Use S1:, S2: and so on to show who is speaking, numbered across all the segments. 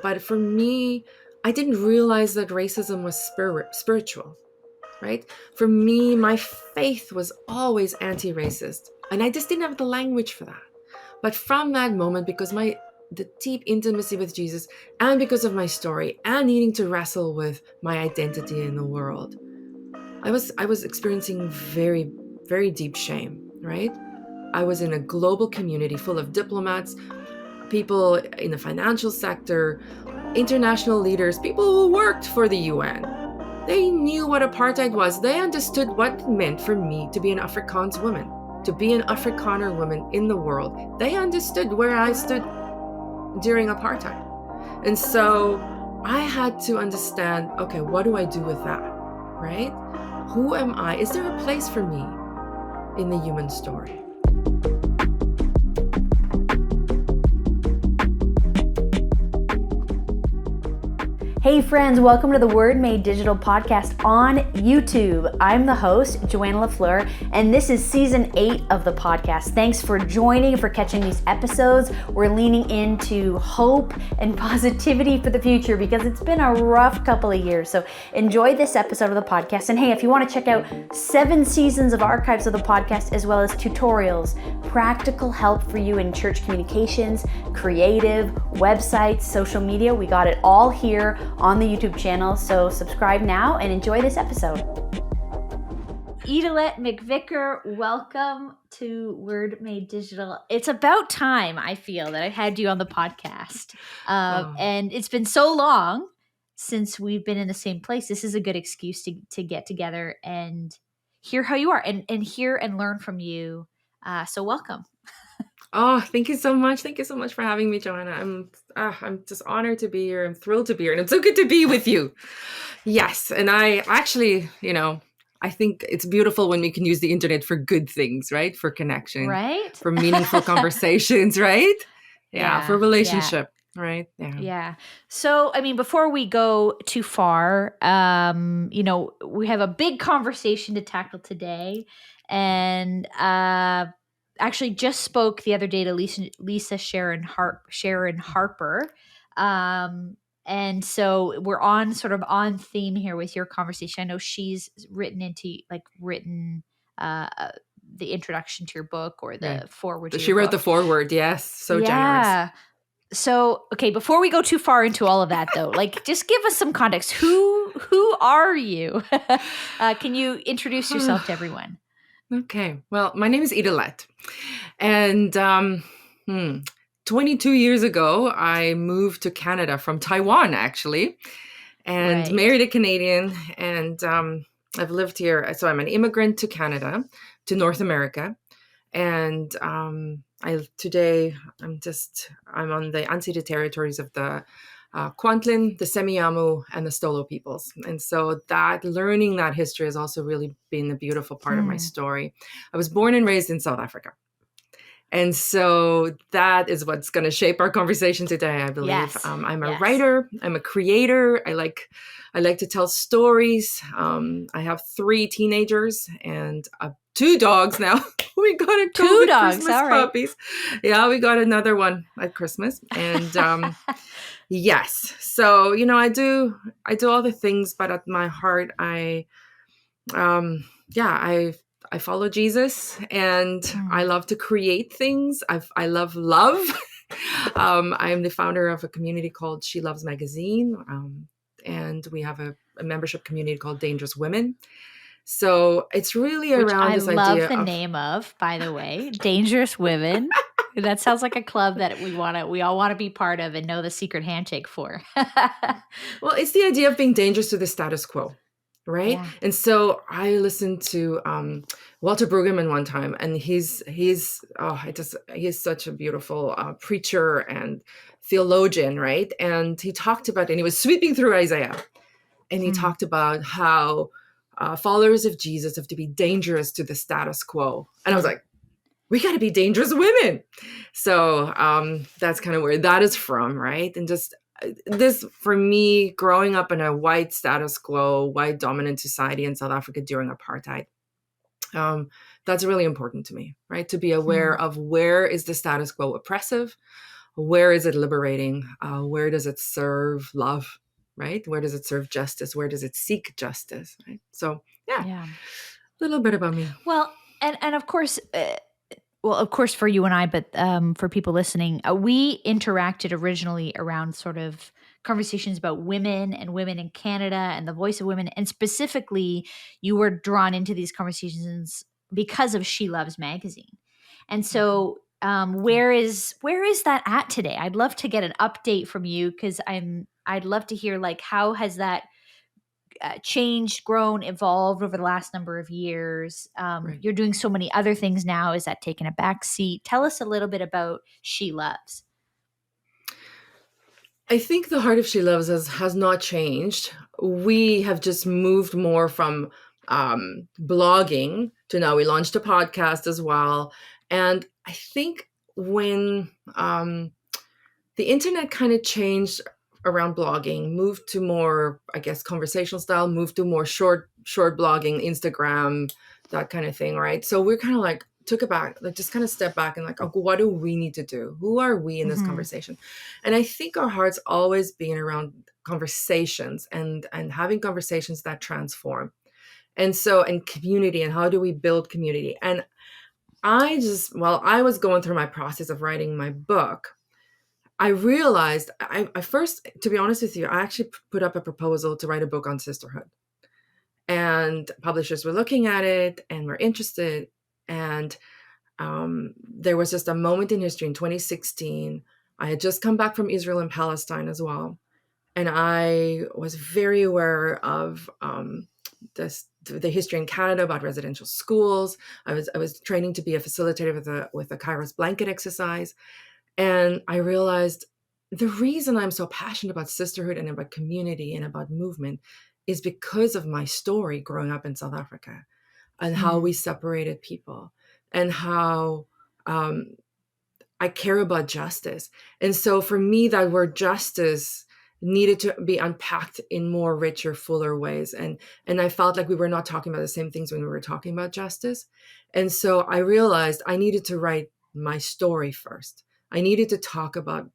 S1: But for me, I didn't realize that racism was spiritual, right? For me, my faith was always anti-racist, and I just didn't have the language for that. But from that moment, because the deep intimacy with Jesus, and because of my story, and needing to wrestle with my identity in the world, I was experiencing very, very deep shame, right? I was in a global community full of diplomats, people in the financial sector, international leaders, people who worked for the UN. They knew what apartheid was. They understood what it meant for me to be an Afrikaans woman, to be an Afrikaner woman in the world. They understood where I stood during apartheid. And so I had to understand, okay, what do I do with that, right? Who am I? Is there a place for me in the human story?
S2: Hey friends, welcome to the Word Made Digital podcast on YouTube. I'm the host, Joanna LaFleur, and this is season 8 of the podcast. Thanks for joining, for catching these episodes. We're leaning into hope and positivity for the future because it's been a rough couple of years. So enjoy this episode of the podcast. And hey, if you want to check out 7 seasons of archives of the podcast, as well as tutorials, practical help for you in church communications, creative, websites, social media, we got it all here on the YouTube channel, so subscribe now and enjoy this episode. Idelette McVicker, welcome to Word Made Digital. It's about time, I feel, that I had you on the podcast. And it's been so long since we've been in the same place. This is a good excuse to get together and hear how you are and hear and learn from you. So welcome.
S1: Oh, thank you so much. Thank you so much for having me, Joanna. I'm just honored to be here. I'm thrilled to be here. And it's so good to be with you. Yes. And I actually, I think it's beautiful when we can use the internet for good things, right? For connection,
S2: right?
S1: For meaningful conversations, right? Yeah. For relationship, right?
S2: Yeah. So, I mean, before we go too far, we have a big conversation to tackle today. And, actually just spoke the other day to Lisa Sharon Harper. And so we're on theme here with your conversation. I know she's written the introduction to your book or the foreword to your book.
S1: She wrote the foreword. Yes. So generous.
S2: So, okay, before we go too far into all of that though, just give us some context. Who are you? Can you introduce yourself to everyone?
S1: Okay. Well, my name is Idelette. And 22 years ago, I moved to Canada from Taiwan, actually, and married a Canadian. And I've lived here. So I'm an immigrant to Canada, to North America. And today I'm on the unceded territories of the Kwantlen, the Semiahmoo, and the Stolo peoples. And so learning that history has also really been a beautiful part of my story. I was born and raised in South Africa. And so that is what's going to shape our conversation today, I believe. Yes. I'm a writer. I'm a creator. I like to tell stories. I have 3 teenagers and 2 dogs now. We got a COVID
S2: 2 dogs,
S1: Christmas
S2: all right.
S1: puppies. Yeah, we got another one at Christmas. And yes. So, I do all the things, but at my heart, I follow Jesus, and I love to create things. I love love. I'm the founder of a community called She Loves Magazine, and we have a membership community called Dangerous Women. So it's really around this idea.
S2: I love the name of, by the way, Dangerous Women. That sounds like a club that we all want to be part of and know the secret handshake for.
S1: Well, it's the idea of being dangerous to the status quo. Right. Yeah. And so I listened to Walter Brueggemann one time, and he's such a beautiful preacher and theologian. Right. And he talked about, and he was sweeping through Isaiah, and he talked about how followers of Jesus have to be dangerous to the status quo. And I was like, we got to be dangerous women. So that's kind of where that is from. Right. And just this, for me, growing up in a white status quo, white dominant society in South Africa during apartheid, that's really important to me, right? To be aware of where is the status quo oppressive, where is it liberating? Where does it serve love, right? Where does it serve justice? Where does it seek justice, right? So yeah,
S2: Yeah.
S1: a little bit about me.
S2: Well, and of course, well, of course, for you and I, but for people listening, we interacted originally around sort of conversations about women and women in Canada and the voice of women. And specifically, you were drawn into these conversations because of She Loves magazine. And so, where is that at today? I'd love to get an update from you because I'd love to hear like how has that changed, grown, evolved over the last number of years.
S1: Right.
S2: You're doing so many other things now. Is that taking a back seat? Tell us a little bit about She Loves.
S1: I think the heart of She Loves has not changed. We have just moved more from blogging to now we launched a podcast as well. And I think when the internet kind of changed around blogging, moved to more, I guess, conversational style, moved to more short blogging, Instagram, that kind of thing, right? So we're kind of like took it back, like just kind of step back and like, oh, what do we need to do? Who are we in this conversation? And I think our heart's always been around conversations and having conversations that transform. And so, and community, and how do we build community? And I was going through my process of writing my book, I realized I first, to be honest with you, I actually put up a proposal to write a book on sisterhood. And publishers were looking at it and were interested. And there was just a moment in history in 2016. I had just come back from Israel and Palestine as well. And I was very aware of the history in Canada about residential schools. I was training to be a facilitator with the Kairos blanket exercise. And I realized the reason I'm so passionate about sisterhood and about community and about movement is because of my story growing up in South Africa and how we separated people and how I care about justice. And so for me, that word justice needed to be unpacked in more richer, fuller ways. And I felt like we were not talking about the same things when we were talking about justice. And so I realized I needed to write my story first. I needed to talk about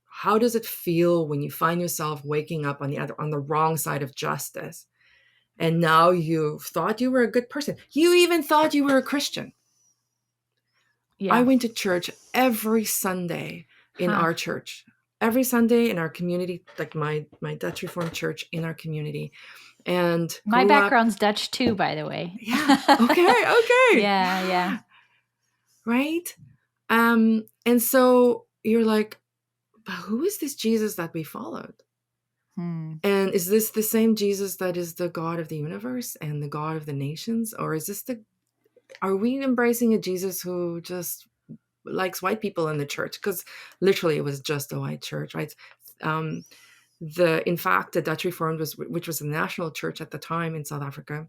S1: how does it feel when you find yourself waking up on the wrong side of justice. And now you thought you were a good person. You even thought you were a Christian.
S2: Yeah.
S1: I went to church every Sunday in our church, every Sunday in our community, like my Dutch Reformed church in our community. And
S2: my background's Dutch too, by the way.
S1: Yeah. Okay.
S2: Yeah.
S1: Right. And so you're like, but who is this Jesus that we followed? And is this the same Jesus that is the God of the universe and the God of the nations? Or are we embracing a Jesus who just likes white people in the church? Because literally it was just a white church, right? In fact, the Dutch Reformed, which was the national church at the time in South Africa,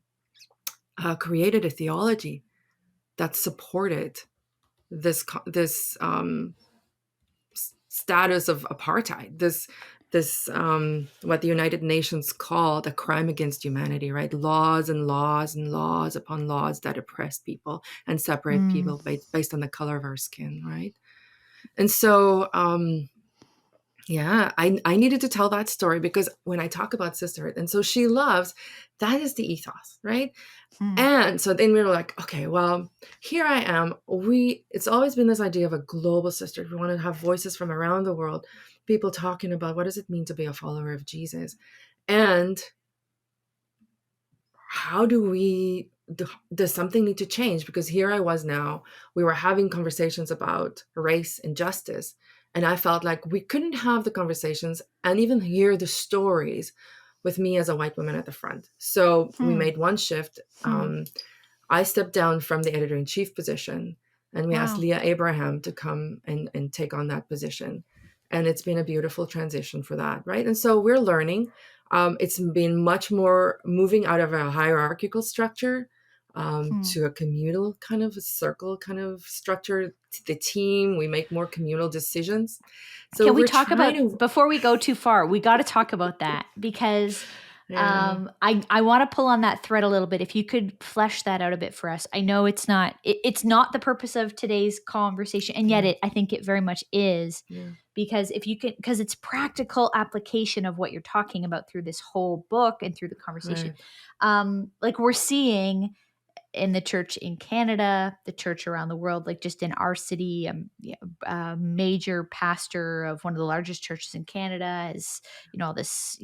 S1: created a theology that supported this status of apartheid, this what the United Nations called a crime against humanity, right? Laws and laws and laws upon laws that oppress people and separate people based on the color of our skin, right? And so I needed to tell that story because when I talk about sisterhood, and so She Loves, that is the ethos, right? And so then we were like, okay, well, here I am. It's always been this idea of a global sisterhood. We want to have voices from around the world, people talking about what does it mean to be a follower of Jesus? And how does something need to change? Because here I was now, we were having conversations about race and justice. And I felt like we couldn't have the conversations and even hear the stories with me as a white woman at the front. So we made one shift. I stepped down from the editor-in-chief position and we asked Leah Abraham to come and take on that position. And it's been a beautiful transition for that, right? And so we're learning. It's been much more moving out of a hierarchical structure to a communal kind of a circle kind of structure. The team, we make more communal decisions. So
S2: can we talk about, before we go too far, we got to talk about that because I want to pull on that thread a little bit. If you could flesh that out a bit for us. I know it's not the purpose of today's conversation, and yet I think it very much is. because if you can, because it's practical application of what you're talking about through this whole book and through the conversation.
S1: Right.
S2: Like we're seeing in the church in Canada, the church around the world, like just in our city, a major pastor of one of the largest churches in Canada is, all this,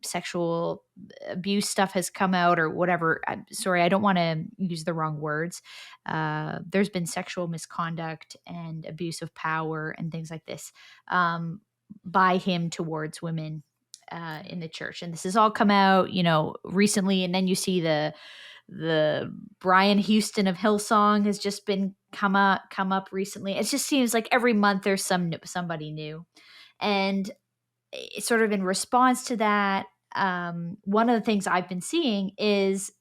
S2: sexual abuse stuff has come out or whatever. I'm sorry, I don't want to use the wrong words. There's been sexual misconduct and abuse of power and things like this by him towards women in the church. And this has all come out, recently. And then you see the Brian Houston of Hillsong has just been come up recently. It just seems like every month there's somebody new, and it's sort of in response to that. One of the things I've been seeing is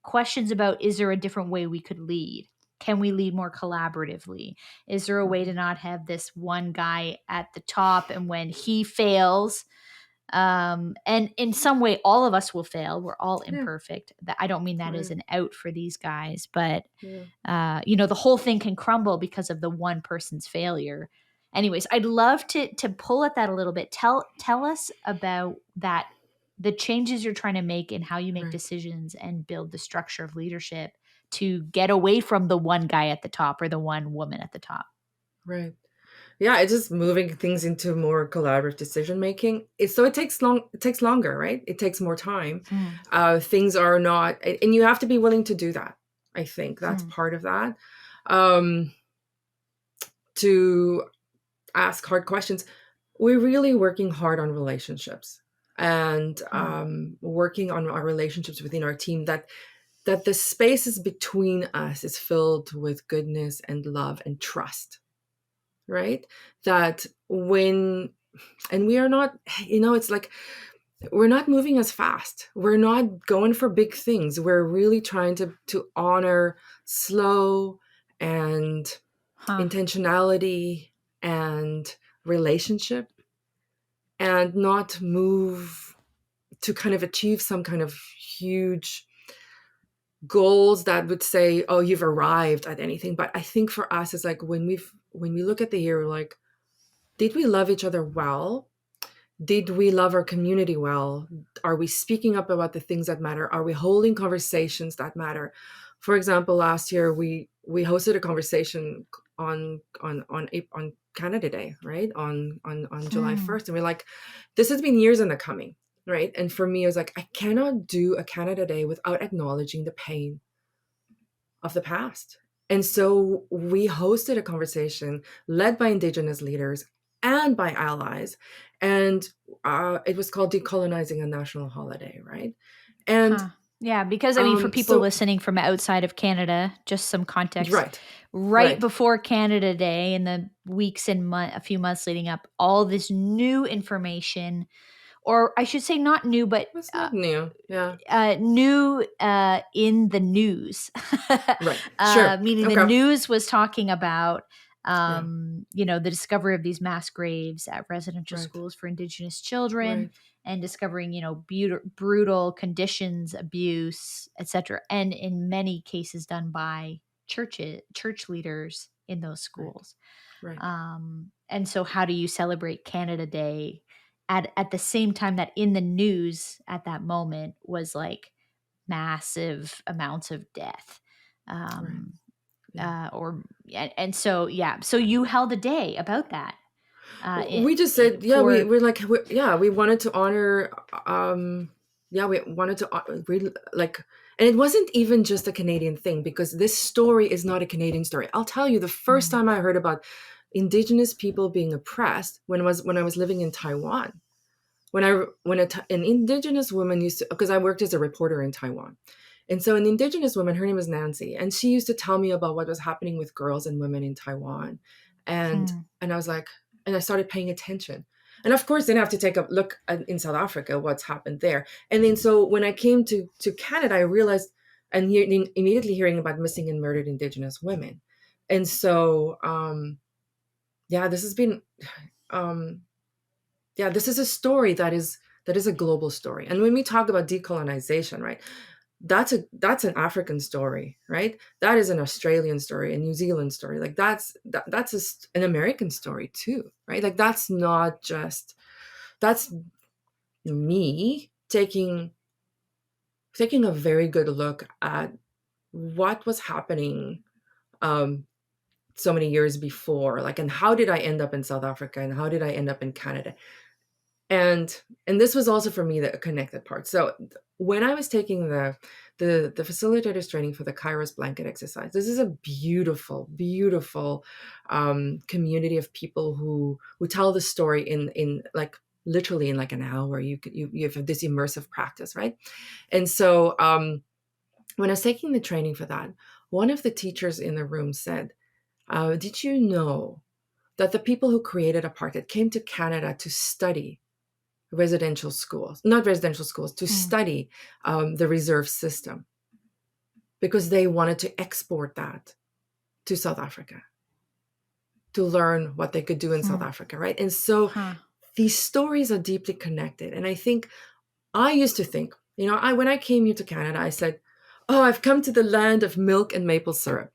S2: questions about: is there a different way we could lead? Can we lead more collaboratively? Is there a way to not have this one guy at the top, and when he fails, and in some way all of us will fail, we're all
S1: Yeah.
S2: imperfect, that I don't mean that as
S1: Right.
S2: an out for these guys, but
S1: Yeah.
S2: the whole thing can crumble because of the one person's failure. Anyways, I'd love to pull at that a little bit. Tell us about that, the changes you're trying to make in how you make
S1: Right.
S2: decisions and build the structure of leadership to get away from the one guy at the top or the one woman at the top.
S1: Right. Yeah, it's just moving things into more collaborative decision making. It takes long. It takes longer, right? It takes more time.
S2: Hmm.
S1: Things are not, and you have to be willing to do that. I think that's
S2: Hmm.
S1: part of that. Um, to ask hard questions. We're really working hard on relationships and
S2: Hmm.
S1: working on our relationships within our team. That the spaces between us is filled with goodness and love and trust, right? That when, and we are not, it's like we're not moving as fast. We're not going for big things. We're really trying to honor slow and
S2: Huh.
S1: intentionality and relationship, and not move to kind of achieve some kind of huge goals that would say, oh, you've arrived at anything. But I think for us, it's like when we look at the year, we're like, did we love each other well? Did we love our community well? Are we speaking up about the things that matter? Are we holding conversations that matter? For example, last year we hosted a conversation on Canada Day, right? On July
S2: Hmm.
S1: 1st. And we're like, this has been years in the coming, right? And for me, it was like, I cannot do a Canada Day without acknowledging the pain of the past. And so we hosted a conversation led by Indigenous leaders and by allies. And it was called Decolonizing a National Holiday, right? And
S2: Huh. Yeah, because I mean, for people
S1: so,
S2: listening from outside of Canada, just some context.
S1: right,
S2: Right
S1: right.
S2: before Canada Day, in the weeks and a few months leading up, all this new information, or I should say, not new, but
S1: It's not new. Yeah,
S2: new in the news,
S1: right. Sure.
S2: meaning the
S1: Okay.
S2: news was talking about,
S1: Yeah,
S2: the discovery of these mass graves at residential
S1: right,
S2: schools for Indigenous children,
S1: right,
S2: and discovering, brutal conditions, abuse, etc., and in many cases done by church leaders in those
S1: right,
S2: schools.
S1: right,
S2: And so, how do you celebrate Canada Day at the same time that in the news at that moment was like massive amounts of death?
S1: right.
S2: Um,
S1: Yeah.
S2: or and so yeah, so you held a day about that
S1: We just said, yeah,
S2: for.
S1: yeah, we wanted to honor, yeah, we wanted to, like, and it wasn't even just a Canadian thing, because this story is not a Canadian story. I'll tell you, the first
S2: Mm,
S1: time I heard about Indigenous people being oppressed when I was living in Taiwan. An Indigenous woman used to, because I worked as a reporter in Taiwan. And so an Indigenous woman, her name is Nancy, and she used to tell me about what was happening with girls and women in Taiwan. And
S2: hmm,
S1: and I was like, and I started paying attention. And of course, then I have to take a look in South Africa, what's happened there. And then so when I came to Canada, I realized, and immediately hearing about missing and murdered Indigenous women. And so yeah, this has been um, yeah, this is a story that is a global story. And when we talk about decolonization, right? that's an African story, right? That is an Australian story, a New Zealand story. Like that's an American story too, right? Like that's not just, that's me taking a very good look at what was happening um, so many years before, like, and how did I end up in South Africa and how did I end up in Canada? And this was also for me the connected part. So when I was taking the facilitator's training for the Kairos blanket exercise, this is a beautiful, beautiful community of people who tell the story in like literally in like an hour. You have this immersive practice, right? And so when I was taking the training for that, one of the teachers in the room said, "Did you know that the people who created apartheid came to Canada to study residential schools, not residential schools, to study the reserve system because they wanted to export that to South Africa, to learn what they could do in South Africa, right?" And so these stories are deeply connected. And I think, I used to think, when I came here to Canada, I said, "Oh, I've come to the land of milk and maple syrup."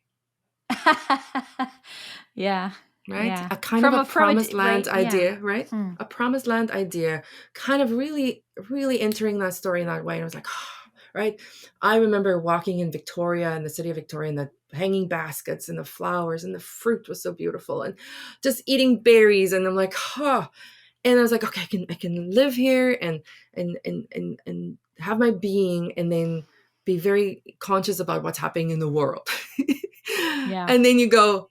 S2: Yeah.
S1: Right?
S2: Yeah.
S1: A kind of a promised land
S2: right, yeah.
S1: idea, right? A promised land idea, kind of really, really entering that story in that way. And I was like, right? I remember walking in Victoria, in the city of Victoria, and the hanging baskets and the flowers and the fruit was so beautiful, and just eating berries. And I'm like, and I was like, okay, I can live here and have my being, and then be very conscious about what's happening in the world.
S2: Yeah.
S1: And then you go,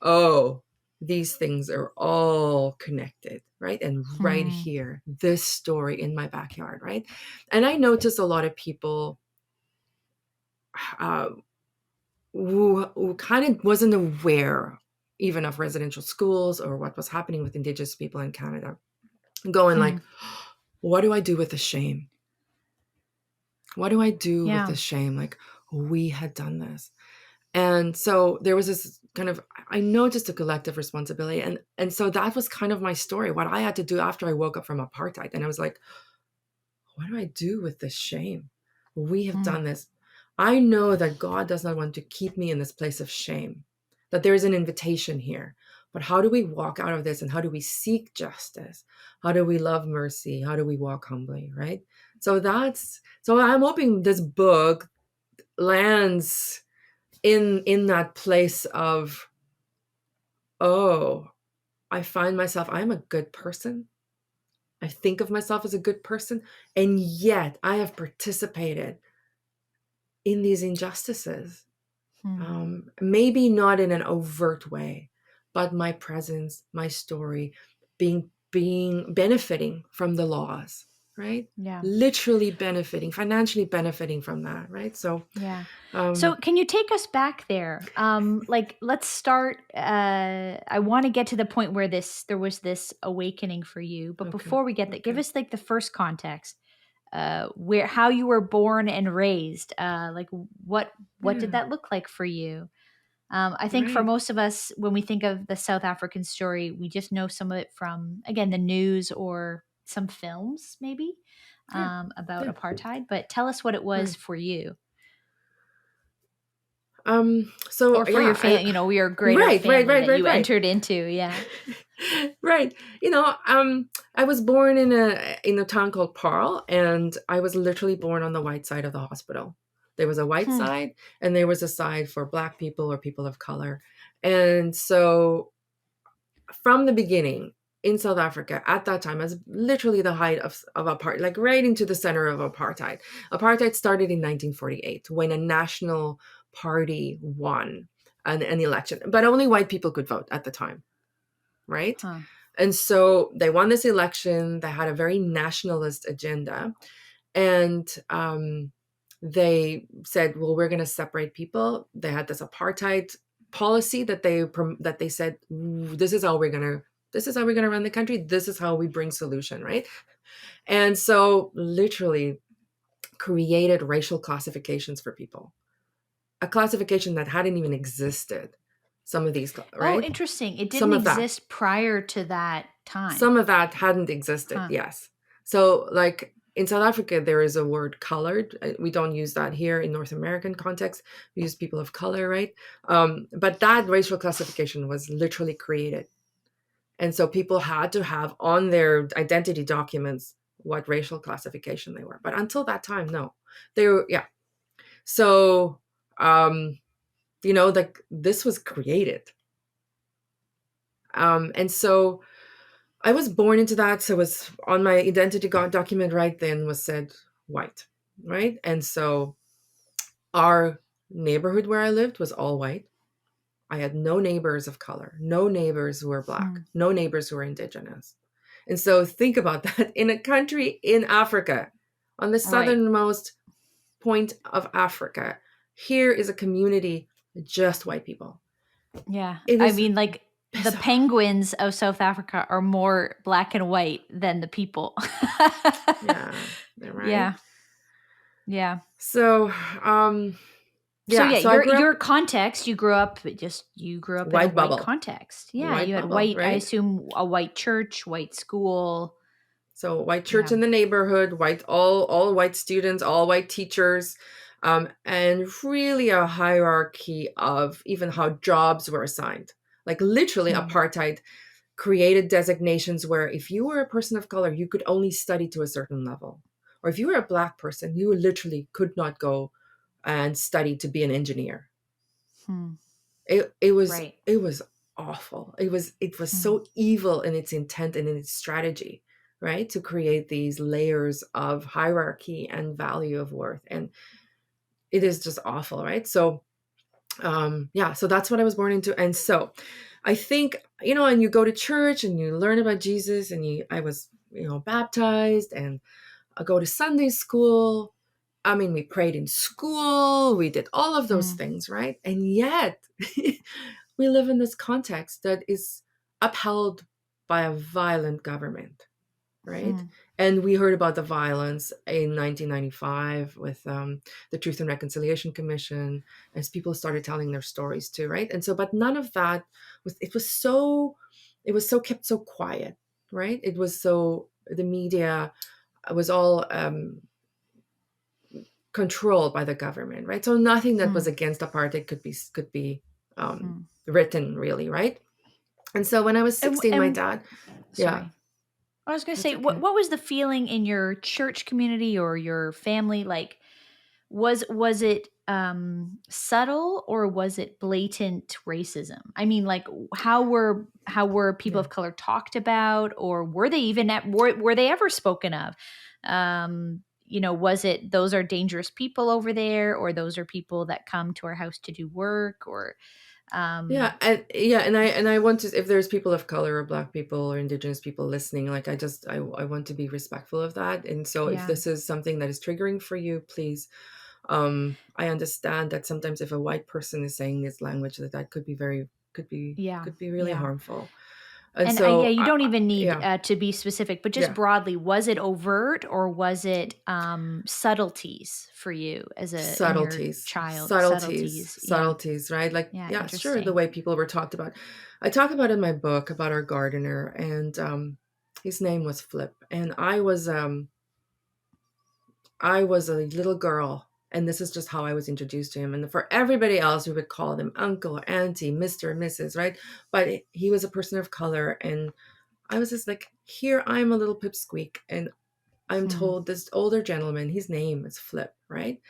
S1: oh, these things are all connected, right? And right here, this story in my backyard, right? And I noticed a lot of people who kind of wasn't aware even of residential schools or what was happening with Indigenous people in Canada, going like, what do I do with the shame? What do I do with the shame? Like, we had done this. And so there was this kind of, I noticed a collective responsibility. And so that was kind of my story, what I had to do after I woke up from apartheid. And I was like, what do I do with this shame? We have done this. I know that God does not want to keep me in this place of shame, that there is an invitation here. But how do we walk out of this? And how do we seek justice? How do we love mercy? How do we walk humbly, right? So I'm hoping this book lands in that place of, oh, I find myself, I'm a good person. I think of myself as a good person, and yet I have participated in these injustices. Maybe not in an overt way, but my presence, my story, being benefiting from the laws, right?
S2: Yeah.
S1: Literally benefiting, financially benefiting from that, right? So
S2: yeah. So can you take us back there? Like, let's start. I want to get to the point where there was this awakening for you, but before we get there, give us like the first context, how you were born and raised. Like, what did that look like for you? I think for most of us, when we think of the South African story, we just know some of it from, again, the news or some films, maybe, about apartheid. But tell us what it was for you.
S1: So
S2: or for your family, your greater family that you entered into. Yeah.
S1: Right. I was born in a town called Paarl, and I was literally born on the white side of the hospital. There was a white side, and there was a side for Black people or people of color. And so from the beginning in South Africa at that time, as literally the height of apartheid, like right into the center of apartheid. Apartheid started in 1948 when a national party won an election, but only white people could vote at the time, right? And so they won this election. They had a very nationalist agenda, and they said, well, we're going to separate people. They had this apartheid policy that they said, this is how we're going to run the country. This is how we bring solution, right? And so literally created racial classifications for people, a classification that hadn't even existed. Some of these, right?
S2: Oh, interesting. It didn't exist prior to that time.
S1: Some of that hadn't existed, yes. So like in South Africa, there is a word colored. We don't use that here in North American context. We use people of color, right? But that racial classification was literally created. And so people had to have on their identity documents what racial classification they were. But until that time, no. They were, yeah. So, like this was created. And so I was born into that. So it was on my identity document right then was said white, right? And so our neighborhood where I lived was all white. I had no neighbors of color, no neighbors who were black, no neighbors who were indigenous. And so think about that in a country in Africa, on the southernmost point of Africa. Here is a community, just white people.
S2: Yeah.
S1: It
S2: I
S1: was
S2: mean, like, the
S1: bizarre.
S2: penguins of South Africa are more black and white than the people.
S1: Yeah, right.
S2: Yeah. Yeah.
S1: So,
S2: So yeah,
S1: so I grew
S2: your
S1: up
S2: context, you grew up in a
S1: white
S2: white
S1: bubble,
S2: context. Yeah,
S1: white
S2: you had
S1: bubble,
S2: white, I
S1: right?
S2: assume a white church, white school.
S1: So white church
S2: Yeah.
S1: in the neighborhood, white all white students, all white teachers, and really a hierarchy of even how jobs were assigned. Like literally, apartheid created designations where if you were a person of color, you could only study to a certain level, or if you were a black person, you literally could not go and study to be an engineer. It was
S2: Right.
S1: it was awful. It was so evil in its intent and in its strategy, right? To create these layers of hierarchy and value of worth. And it is just awful, right? So so that's what I was born into. And so I think, and you go to church and you learn about Jesus, and I was, baptized, and I go to Sunday school. I mean, we prayed in school, we did all of those things, right? And yet we live in this context that is upheld by a violent government, right? And we heard about the violence in 1995 with the Truth and Reconciliation Commission, as people started telling their stories too, right? And so, but none of that it was so kept so quiet, right? It was so, the media was all controlled by the government, right? So nothing that was against apartheid could be written, really, right? And so when I was 16, my dad, yeah,
S2: Sorry. I was going to
S1: that's
S2: say,
S1: okay.
S2: what was the feeling in your church community or your family? Like, was it subtle or was it blatant racism? I mean, like, how were people of color talked about, or were they even were they ever spoken of? Was it, those are dangerous people over there, or those are people that come to our house to do work, or
S1: And I want to, if there's people of color or black people or indigenous people listening, like I want to be respectful of that. And so if this is something that is triggering for you, please, I understand that sometimes if a white person is saying this language, that could be really harmful. And
S2: yeah,
S1: so
S2: you don't even need
S1: yeah,
S2: to be specific, but just broadly, was it overt or was it subtleties for you as a in your child?
S1: subtleties, right? Like, yeah, sure, the way people were talked about. I talk about in my book about our gardener, and his name was Flip, and I was a little girl, and this is just how I was introduced to him. And for everybody else, we would call them uncle or auntie, Mr. and Mrs., right? But he was a person of color, and I was just like, here I'm a little pipsqueak, and I'm told this older gentleman, his name is Flip, right?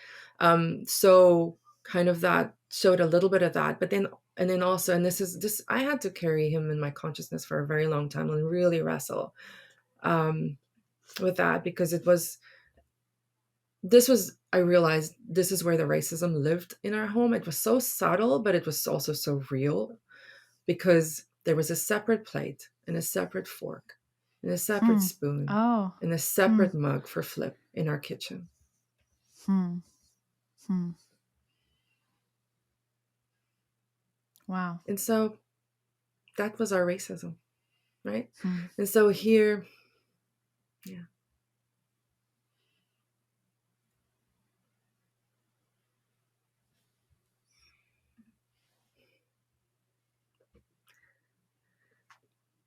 S1: So kind of that showed a little bit of that, but then, and then also, and this, I had to carry him in my consciousness for a very long time and really wrestle with that, because I realized this is where the racism lived in our home. It was so subtle, but it was also so real, because there was a separate plate and a separate fork and a separate spoon and a separate mug for Flip in our kitchen.
S2: Wow.
S1: And so that was our racism, right? And so here, yeah.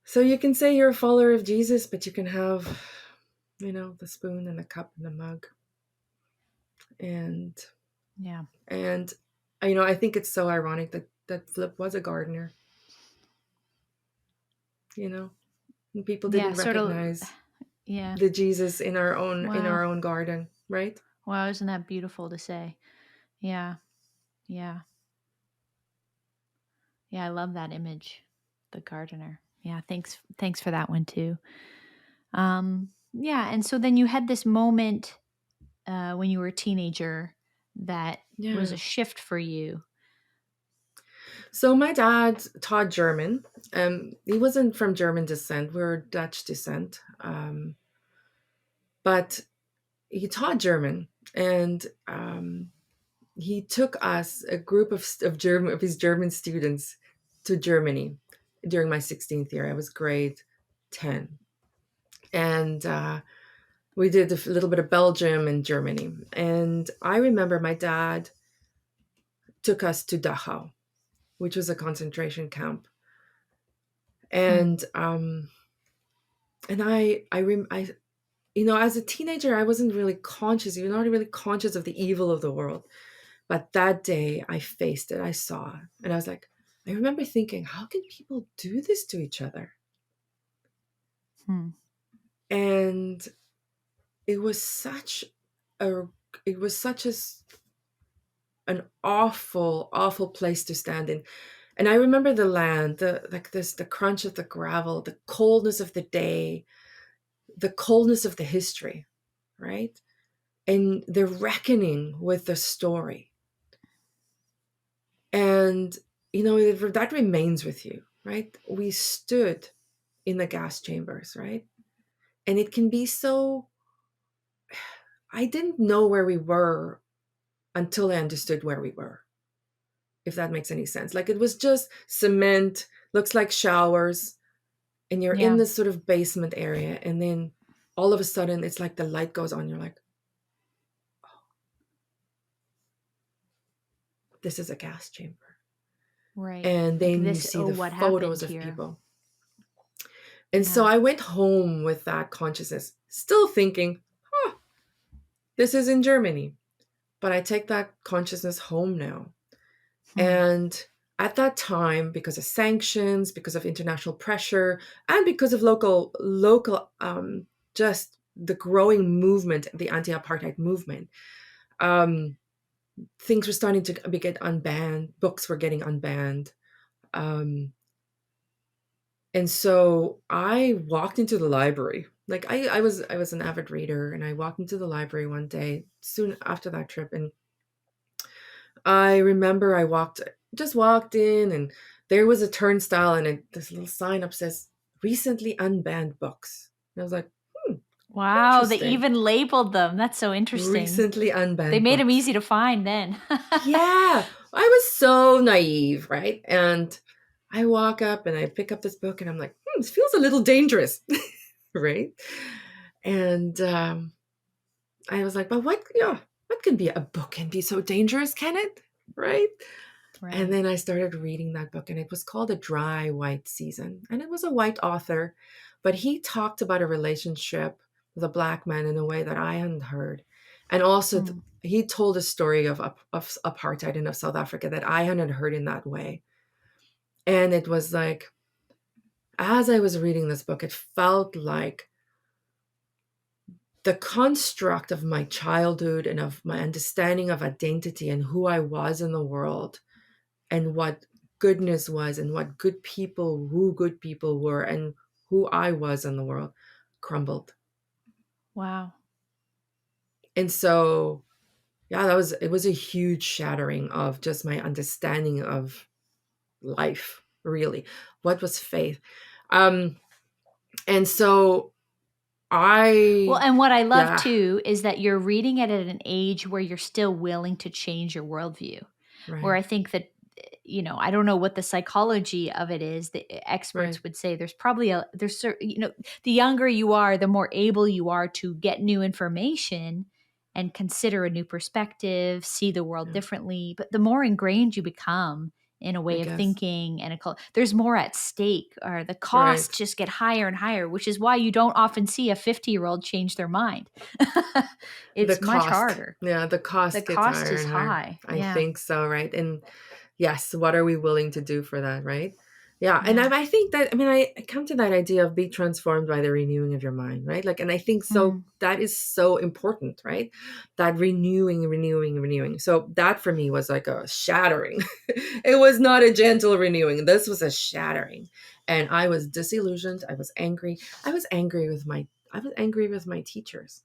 S1: So you can say you're a follower of Jesus, but you can have the spoon and the cup and the mug. And
S2: Yeah.
S1: and I think it's so ironic that Flip was a gardener. And people
S2: Yeah.
S1: didn't
S2: Sort of.
S1: recognize
S2: Yeah.
S1: the Jesus in our
S2: Wow.
S1: own garden, right?
S2: Wow. Isn't that beautiful to say? Yeah. Yeah. Yeah. I love that image. The gardener. Yeah. Thanks for that one too. Yeah. And so then you had this moment when you were a teenager that was
S1: Yeah.
S2: a shift for you.
S1: So my dad taught German. He wasn't from German descent. We were Dutch descent. But he taught German, and he took us, a group of his German students, to Germany during my 16th year. I was grade 10, and we did a little bit of Belgium and Germany. And I remember my dad took us to Dachau, which was a concentration camp.
S2: Hmm.
S1: And as a teenager, I wasn't really conscious. You're not really conscious of the evil of the world. But that day I faced it, I saw it, and I was like, I remember thinking, how can people do this to each other?
S2: Hmm.
S1: And it was such a, it was such an awful, awful place to stand in. And I remember the land, the crunch of the gravel, the coldness of the day, the coldness of the history, right? And the reckoning with the story. And, that remains with you, right? We stood in the gas chambers, right? And it can be so, I didn't know where we were until I understood where we were, if that makes any sense. Like, it was just cement, looks like showers, and you're in
S2: Yeah.
S1: this sort of basement area. And then all of a sudden, it's like the light goes on. You're like, this is a gas chamber.
S2: Right.
S1: And
S2: Like
S1: then you
S2: this,
S1: see
S2: oh,
S1: the
S2: what happened
S1: photos of
S2: here?
S1: people. And so
S2: Yeah.
S1: I went home with that consciousness, still thinking, this is in Germany. But I take that consciousness home now.
S2: Hmm.
S1: And at that time, because of sanctions, because of international pressure, and because of local, just the growing movement, the anti-apartheid movement, um, things were starting to get unbanned. Books were getting unbanned. Um, and so I walked into the library. Like, I was an avid reader, and I walked into the library one day soon after that trip, and I remember just walked in, and there was a turnstile, and this little sign up says recently unbanned books. And I was like,
S2: Wow. They
S1: interesting.
S2: even labeled them. That's so interesting.
S1: Recently
S2: They
S1: unbanned
S2: made them
S1: books.
S2: easy to find then.
S1: Yeah, I was so naive, right? And I walk up and I pick up this book, and I'm like, this feels a little dangerous, right? And I was like, but what can be a book can be so dangerous, can it? Right? And
S2: Right.
S1: then I started reading that book, and it was called A Dry White Season. And it was a white author, but he talked about a relationship with a Black man in a way that I hadn't heard. And also,
S2: Hmm.
S1: he told a story of apartheid and of South Africa that I hadn't heard in that way. And it was like, as I was reading this book, it felt like the construct of my childhood and of my understanding of identity and who I was in the world and what goodness was and who good people were and who I was in the world crumbled.
S2: Wow.
S1: And so, yeah, it was a huge shattering of just my understanding of life, really. What was faith? Um, and so
S2: Well,
S1: I,
S2: and what I love
S1: yeah,
S2: too is that you're reading it at an age where you're still willing to change your worldview. Where
S1: right,
S2: I think that, I don't know what the psychology of it is. The
S1: right,
S2: experts would say there's probably the younger you are, the more able you are to get new information and consider a new perspective, see the world
S1: yeah,
S2: differently. But the more ingrained you become in a
S1: I
S2: way of
S1: guess.
S2: thinking and there's more at stake, or the
S1: Right.
S2: costs just get higher and higher, which is why you don't often see a 50-year-old change their mind.
S1: The
S2: It's much
S1: cost.
S2: harder.
S1: Yeah, the
S2: The
S1: cost gets
S2: cost
S1: higher
S2: is
S1: and higher.
S2: high.
S1: I
S2: Yeah.
S1: think so, right? And yes, what are we willing to do for that, right? Yeah, and
S2: Yeah.
S1: I think that, I mean, I come to that idea of be transformed by the renewing of your mind, right? Like, and I think so
S2: Mm.
S1: that is so important, right? That renewing. So that for me was like a shattering. It was not a gentle renewing. This was a shattering, and I was disillusioned. I was angry. I was angry with my teachers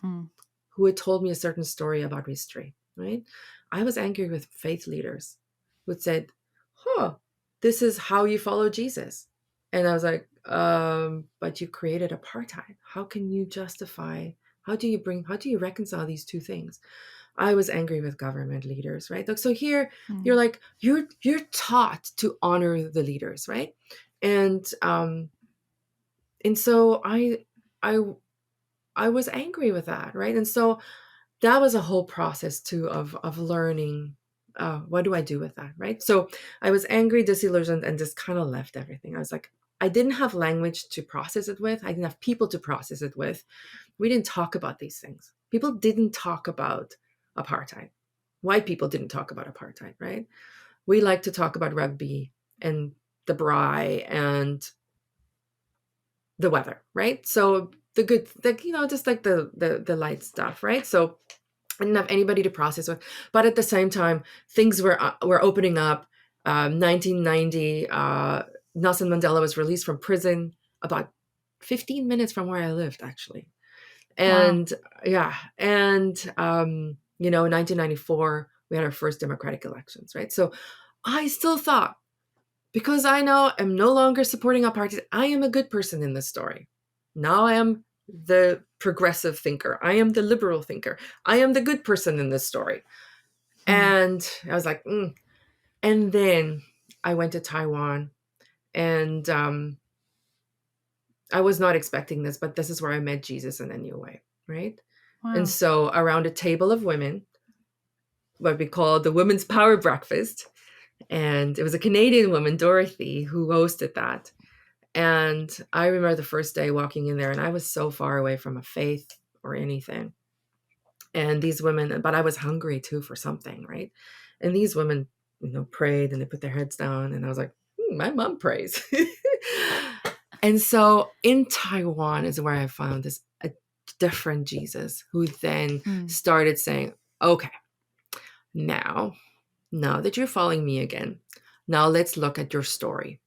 S2: Mm.
S1: who had told me a certain story about history, right? I was angry with faith leaders who had said, huh, this is how you follow Jesus. And I was like, but you created apartheid. How can you justify? How do you reconcile these two things? I was angry with government leaders, right? So here you're
S2: Mm.
S1: like, you're taught to honor the leaders, right? And and so I I was angry with that, right? And so that was a whole process too of learning, what do I do with that, right? So I was angry, disillusioned, and just kind of left everything. I was like, I didn't have language to process it with. I didn't have people to process it with. We didn't talk about these things. People didn't talk about apartheid. White people didn't talk about apartheid, right? We like to talk about rugby and the braai and the weather, right? So the good, just like the light stuff, right? So I didn't have anybody to process with, but at the same time, things were opening up. 1990, Nelson Mandela was released from prison about 15 minutes from where I lived, actually.
S2: Wow.
S1: And yeah, and 1994, we had our first democratic elections, right? So I still thought, because I know I'm no longer supporting apartheid, I am a good person in this story. Now I am the progressive thinker. I am the liberal thinker. I am the good person in this story.
S2: Mm.
S1: And I was like, mm. And then I went to Taiwan, and I was not expecting this, but this is where I met Jesus in a new way, right? And
S2: Wow.
S1: so around a table of women, what we call the Women's Power Breakfast, and it was a Canadian woman, Dorothy, who hosted that. And I remember the first day walking in there, and I was so far away from a faith or anything. And these women, but I was hungry too for something, right? And these women, prayed and they put their heads down, and I was like, my mom prays. And so in Taiwan is where I found this a different Jesus who then
S2: Mm.
S1: started saying, okay, now, now that you're following me again, now let's look at your story.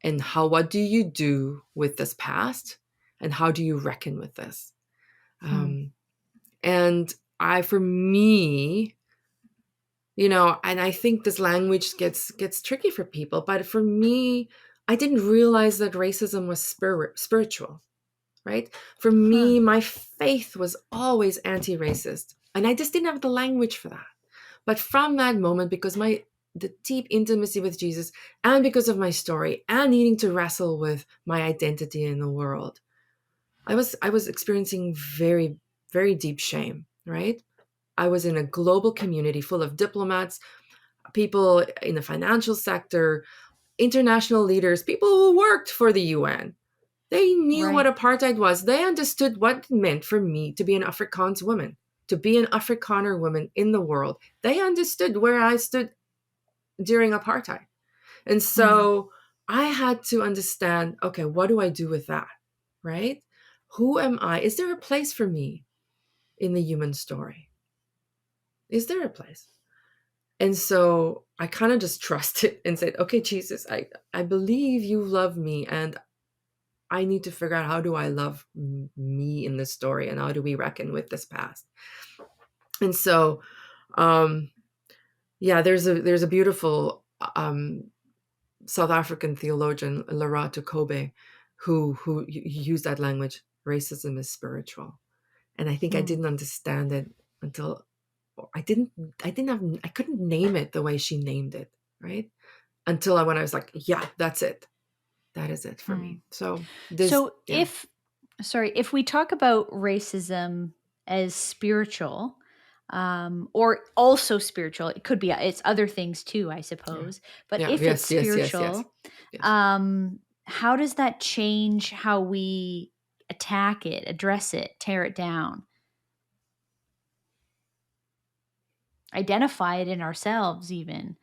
S1: And what do you do with this past, and how do you reckon with this?
S2: Mm.
S1: And for me, and I think this language gets tricky for people, but for me, I didn't realize that racism was spiritual, right? For
S2: Huh.
S1: me, my faith was always anti-racist, and I just didn't have the language for that. But from that moment, because the deep intimacy with Jesus, and because of my story, and needing to wrestle with my identity in the world, I was experiencing very, very deep shame, right? I was in a global community full of diplomats, people in the financial sector, international leaders, people who worked for the UN. They knew what
S2: Right.
S1: apartheid was. They understood what it meant for me to be an Afrikaans woman, to be an Afrikaner woman in the world. They understood where I stood during apartheid. And
S2: Mm.
S1: so I had to understand, okay, what do I do with that? Right? Who am I? Is there a place for me in the human story? Is there a place? And so I kind of just trusted and said, okay, Jesus, I believe you love me, and I need to figure out, how do I love me in this story, and how do we reckon with this past? And so, um, yeah, there's a beautiful South African theologian, Lerato Kobe, who used that language. Racism is spiritual, and I think I
S2: Mm.
S1: didn't understand it until I didn't I didn't have I couldn't name it the way she named it, right? Until when I was like, yeah, that's it. That is it for
S2: Mm.
S1: me. So this,
S2: So
S1: yeah.
S2: if we talk about racism as spiritual, or also spiritual. It could be, it's other things too, I
S1: Yeah.
S2: suppose. But
S1: Yeah.
S2: if it's
S1: Yes. Yes. Yes. Yes.
S2: spiritual,
S1: Yes.
S2: how does that change how we attack it, address it, tear it down, identify it in ourselves even?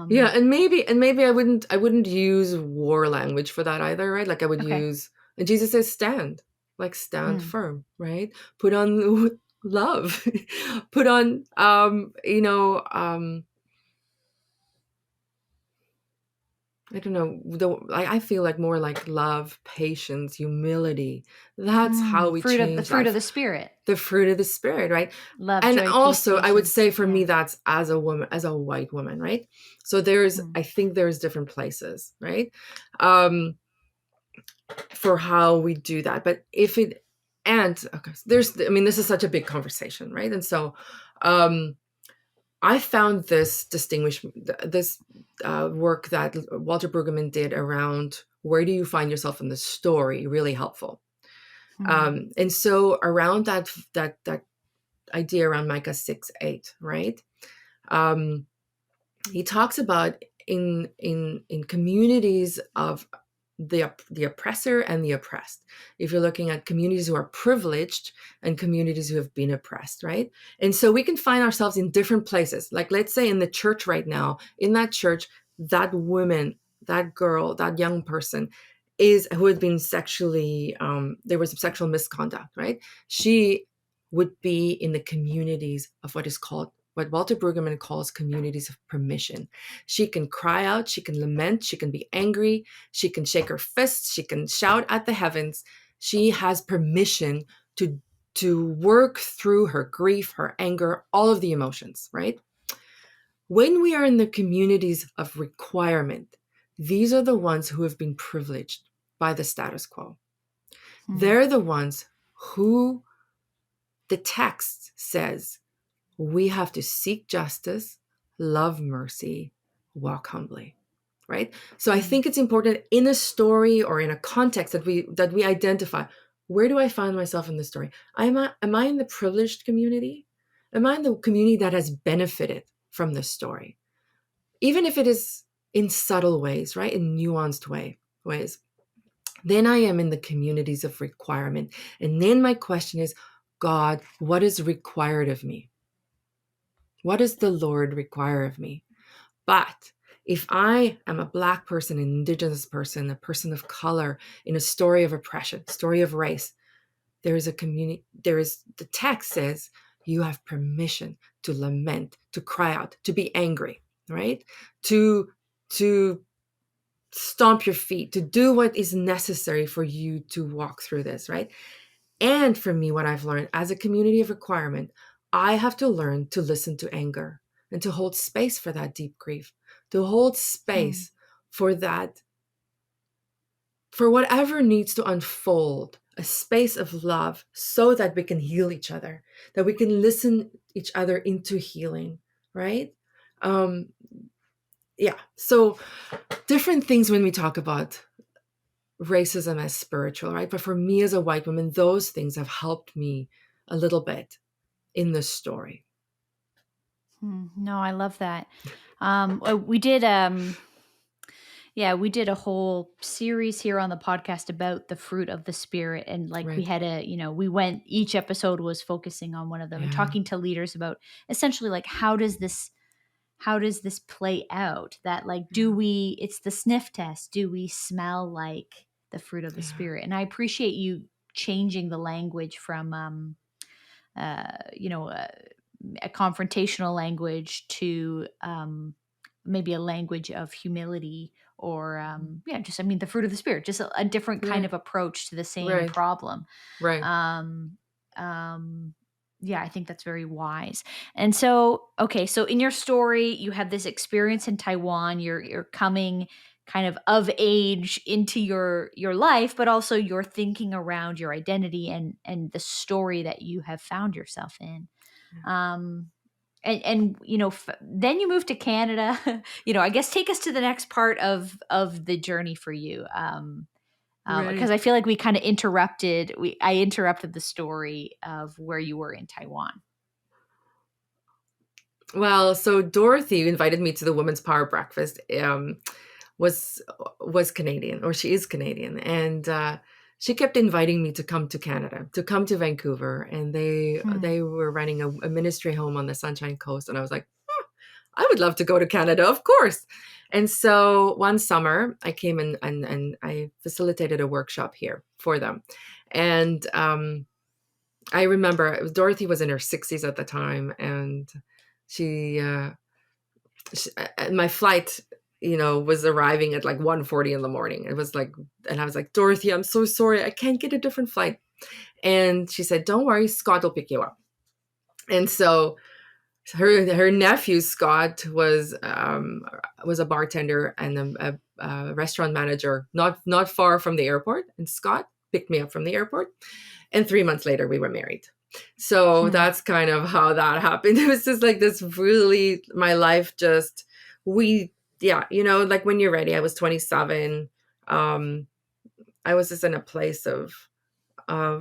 S1: Yeah, and maybe I wouldn't use war language for that either, right? Like I would
S2: Okay.
S1: use, and Jesus says stand, like stand
S2: Mm,
S1: firm, right? Put on love. Put on I don't know, I feel like more like love, patience, humility. That's how we
S2: the
S1: change
S2: fruit of
S1: life.
S2: the spirit.
S1: The fruit of the spirit, right?
S2: Love,
S1: And
S2: joy, peace,
S1: also I would say
S2: patience.
S1: for
S2: Yeah.
S1: me that's as a woman, as a white woman, right? So
S2: Mm,
S1: I think there's different places, right? Um for how we do that. But if it and okay, so this is such a big conversation, right? And so um I found this work that Walter Brueggemann did around where do you find yourself in the story really helpful.
S2: mm,
S1: And so around that idea around Micah 6:8, right? Um, he talks about in communities of the oppressor and the oppressed. If you're looking at communities who are privileged and communities who have been oppressed, right? And so we can find ourselves in different places. Like let's say in the church right now, in that church, that woman, that girl, that young person is who had been sexually there was sexual misconduct, right? She would be in the communities of what Walter Brueggemann calls communities of permission. She can cry out, she can lament, she can be angry, she can shake her fists, she can shout at the heavens. She has permission to work through her grief, her anger, all of the emotions, right? When we are in the communities of requirement, these are the ones who have been privileged by the status quo.
S2: mm,
S1: They're the ones who the text says we have to seek justice, love mercy, walk humbly, right? So I
S2: mm,
S1: think it's important in a story or in a context that we identify, where do I find myself in the story? Am I in the privileged community? Am I in the community that has benefited from this story? Even if it is in subtle ways, right? In nuanced ways. Then I am in the communities of requirement. And then my question is, God, what is required of me? What does the Lord require of me? But if I am a Black person, an Indigenous person, a person of color in a story of oppression, story of race, there is a community, the text says you have permission to lament, to cry out, to be angry, right? To, to stomp your feet, to do what is necessary for you to walk through this, right? And for me, what I've learned as a community of requirement, I have to learn to listen to anger and to hold space for that deep grief, to hold
S2: mm,
S1: space for that, for whatever needs to unfold, a space of love so that we can heal each other, that we can listen each other into healing, right? Um, yeah. So different things when we talk about racism as spiritual, right? But for me as a white woman, those things have helped me a little bit in this story.
S2: No, I love that. We did, yeah, we did a whole series here on the podcast about the fruit of the spirit. And like we
S1: Right.
S2: had we went, each episode was focusing on one of them and
S1: Yeah.
S2: talking to leaders about essentially like, how does this play out? That like,
S1: Yeah.
S2: it's the sniff test. Do we smell like the fruit of the
S1: Yeah.
S2: spirit? And I appreciate you changing the language from, uh, you know, uh, a confrontational language to maybe a language of humility or yeah, just, I mean, the fruit of the spirit, just a different kind
S1: Yeah.
S2: of approach to the same
S1: Right.
S2: problem.
S1: Right.
S2: um, um, yeah, I think that's very wise. And so, okay, so in your story, you have this experience in Taiwan. You're coming kind of age into your life, but also you're thinking around your identity and the story that you have found yourself in. Um, and then you moved to Canada. I guess take us to the next part of the journey for you. Because
S1: Right.
S2: I feel like we kind of I interrupted the story of where you were in Taiwan.
S1: Well, so Dorothy invited me to the Women's Power Breakfast. Was was Canadian, or she is Canadian, and she kept inviting me to come to Canada, to come to Vancouver, and
S2: Hmm.
S1: they were running a ministry home on the Sunshine Coast, and I was like, "Oh, I would love to go to Canada, of course." And so one summer, I came in and I facilitated a workshop here for them, and I remember Dorothy was in her 60s at the time, and she, my flight, was arriving at like 1:40 in the morning. It was like, and I was like, Dorothy, I'm so sorry, I can't get a different flight. And she said, don't worry, Scott will pick you up. And so her nephew Scott was a bartender and a restaurant manager not far from the airport, and Scott picked me up from the airport, and 3 months later we were married. So
S2: Hmm.
S1: that's kind of how that happened. It was just like this, really, my life just, we yeah, like when you're ready. I was 27. um I was just in a place of I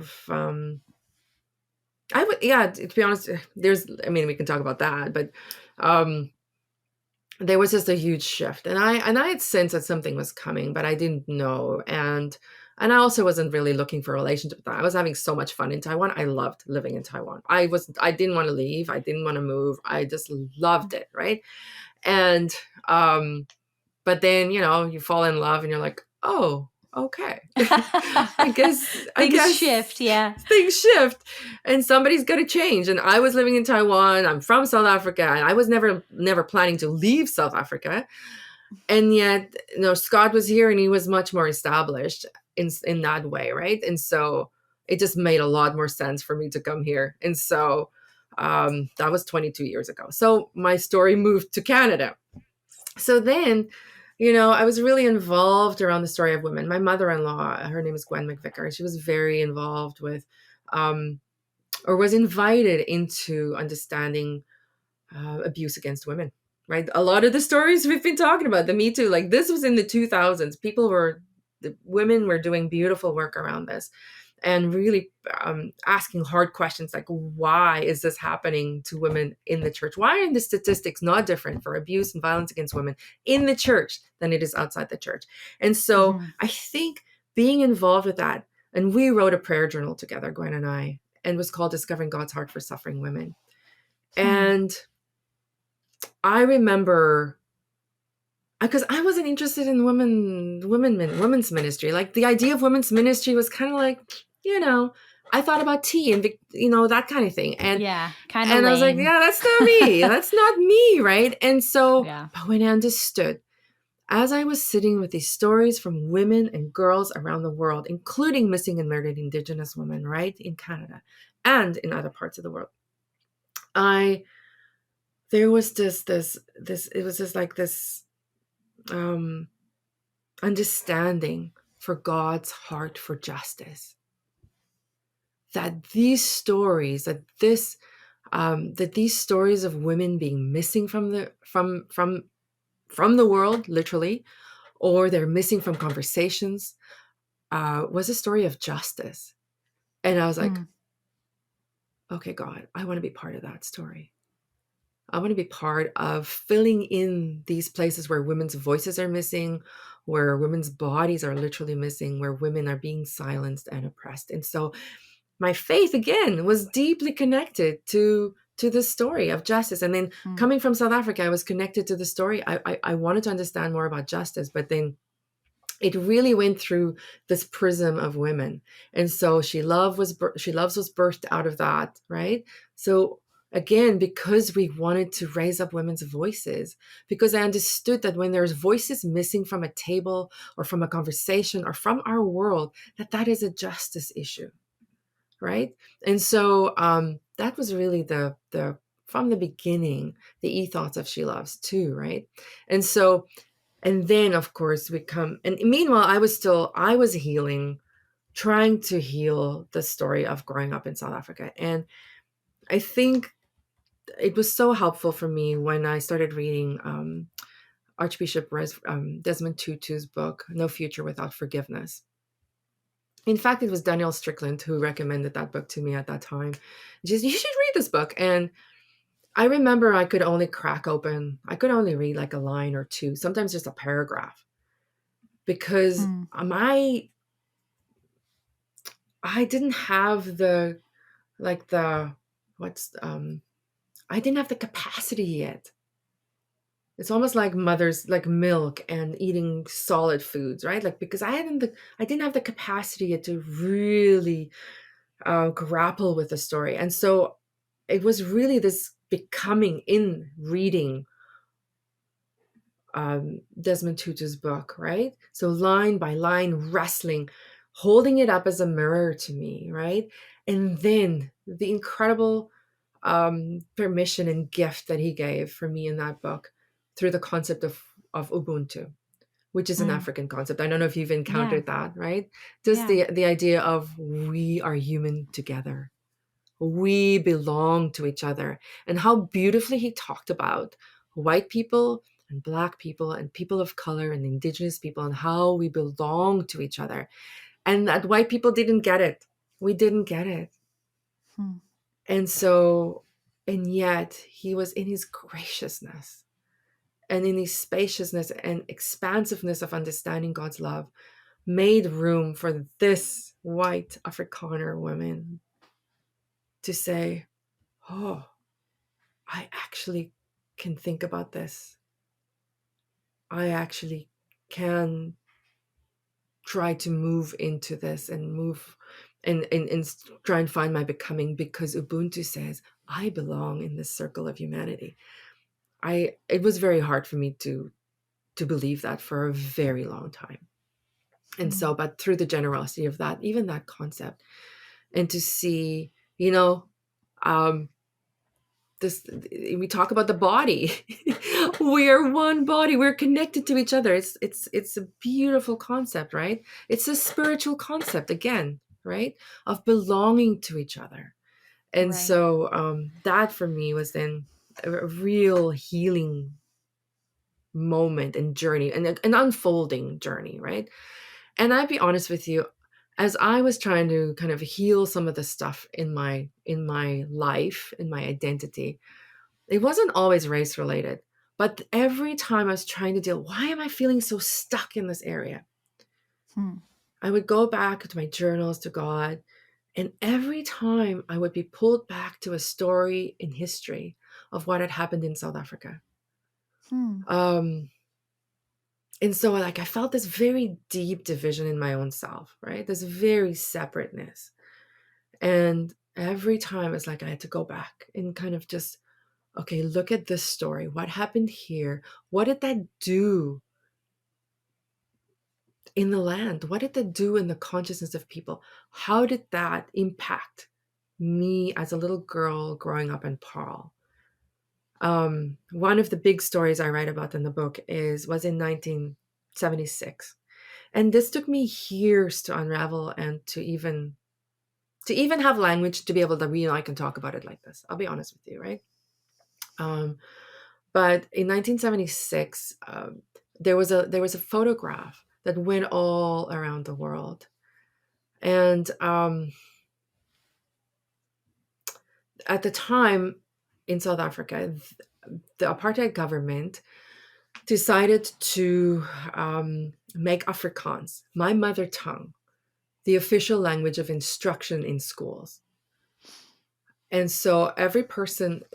S1: would, yeah, to be honest, there's, I mean, we can talk about that, but um there was just a huge shift, and I had sensed that something was coming, but I didn't know. And I also wasn't really looking for a relationship with that. I was having so much fun in Taiwan. I loved living in Taiwan. I didn't want to leave. I didn't want to move. I just loved it, right? And but then, you fall in love and you're like, oh, okay. I
S2: Things
S1: guess
S2: shift. Yeah.
S1: things shift, and somebody's got to change. And I was living in Taiwan. I'm from South Africa, and I was never planning to leave South Africa. And yet, Scott was here, and he was much more established in that way, right? And so it just made a lot more sense for me to come here. And so that was 22 years ago. So my story moved to Canada. So then, I was really involved around the story of women. My mother-in-law, her name is Gwen McVicker. She was very involved with, um, or was invited into understanding abuse against women. Right, a lot of the stories we've been talking about, the Me Too, like this was in the 2000s. The women were doing beautiful work around this, and really asking hard questions like, why is this happening to women in the church? Why are the statistics not different for abuse and violence against women in the church than it is outside the church? And so
S2: Hmm.
S1: I think being involved with that, and we wrote a prayer journal together, Gwen and I, and it was called Discovering God's Heart for Suffering Women.
S2: Hmm.
S1: And I remember, because I wasn't interested in women's ministry. Like the idea of women's ministry was kind of like, I thought about tea and that kind of thing. And
S2: Yeah. Kind of
S1: and I was like,
S2: lame.
S1: yeah, that's not me. That's not me, right? And so,
S2: Yeah.
S1: but when I understood, as I was sitting with these stories from women and girls around the world, including missing and murdered Indigenous women, right, in Canada and in other parts of the world, I there was this it was just like this um understanding for God's heart for justice. That these stories, that these stories of women being missing from the world, literally, or they're missing from conversations, was a story of justice. And I was like,
S2: Hmm.
S1: okay, God, I want to be part of that story. I want to be part of filling in these places where women's voices are missing, where women's bodies are literally missing, where women are being silenced and oppressed. And so my faith again was deeply connected to this story of justice. And then
S2: Hmm.
S1: coming from South Africa, I was connected to the story. I wanted to understand more about justice, but then it really went through this prism of women. And so she loves was birthed out of that, right? So again, because we wanted to raise up women's voices, because I understood that when there's voices missing from a table or from a conversation or from our world, that is a justice issue, right? And so that was really the from the beginning the ethos of She Loves too, right? And so, and then of course we come, and meanwhile I was healing, trying to heal the story of growing up in South Africa. And I think it was so helpful for me when I started reading Desmond Tutu's book No Future Without Forgiveness. In fact, it was Danielle Strickland who recommended that book to me at that time. Just, you should read this book. And I remember I could only read like a line or two, sometimes just a paragraph, because
S2: Mm.
S1: I didn't have the, like the, what's, I didn't have the capacity yet. It's almost like mother's, like milk and eating solid foods, right? Like, because I didn't have the capacity yet to really grapple with the story. And so it was really this becoming in reading Desmond Tutu's book, right? So line by line, wrestling, holding it up as a mirror to me, right? And then the incredible permission and gift that he gave for me in that book through the concept of Ubuntu, which is an
S2: Mm.
S1: African concept. I don't know if you've
S2: Yeah.
S1: encountered that, right? Just
S2: Yeah.
S1: the idea of we are human together. We belong to each other. And how beautifully he talked about white people and black people and people of color and indigenous people and how we belong to each other. And that white people didn't get it. We didn't get it.
S2: Mm.
S1: And so, and yet he was in his graciousness and in his spaciousness and expansiveness of understanding God's love, made room for this white Afrikaner woman to say, oh, I actually can think about this. I actually can try to move into this and move and try and find my becoming, because Ubuntu says I belong in this circle of humanity. It was very hard for me to believe that for a very long time. And
S2: Mm.
S1: so, but through the generosity of that, even that concept, and to see, you know, um, this, we talk about the body. We are one body. We're connected to each other. It's a beautiful concept, right? It's a spiritual concept again, right? Of belonging to each other. And
S2: Right.
S1: so that for me was then a real healing moment and journey, and an unfolding journey, right? And I'd be honest with you, as I was trying to kind of heal some of the stuff in my life, in my identity, it wasn't always race related. But every time I was trying to deal, why am I feeling so stuck in this area?
S2: Mm.
S1: I would go back to my journals, to God, and every time I would be pulled back to a story in history of what had happened in South Africa.
S2: Mm.
S1: Um, and so like I felt this very deep division in my own self, right? This very separateness. And every time it's like I had to go back and kind of just, okay, look at this story. What happened here? What did that do in the land? What did that do in the consciousness of people? How did that impact me as a little girl growing up in Paarl? One of the big stories I write about in the book was in 1976. And this took me years to unravel and to even have language to be able to I can talk about it like this. I'll be honest with you, right? Um, but in 1976, there was a photograph that went all around the world, and at the time in South Africa, the apartheid government decided to make Afrikaans, my mother tongue, the official language of instruction in schools. And so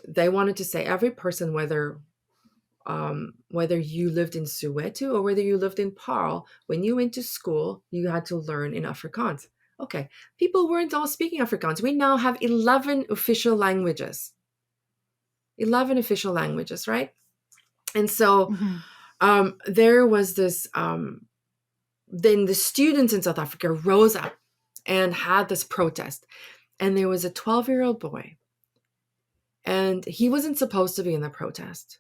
S1: they wanted to say every person, whether you lived in Soweto or whether you lived in Paarl, when you went to school, you had to learn in Afrikaans. Okay, people weren't all speaking Afrikaans. We now have 11 official languages. 11 official languages, right? And so
S2: Mhm.
S1: there was this, then the students in South Africa rose up and had this protest. And there was a 12-year-old boy, and he wasn't supposed to be in the protest.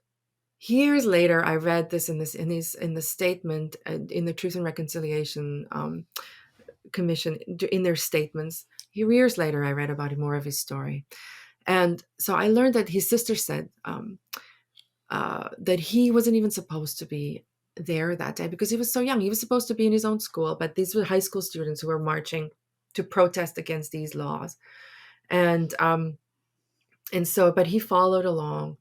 S1: Years later, I read this in the statement in the Truth and Reconciliation Commission, in their statements. Years later, I read about more of his story, and so I learned that his sister said that he wasn't even supposed to be there that day because he was so young. He was supposed to be in his own school, but these were high school students who were marching to protest against these laws, and And so, but he followed along,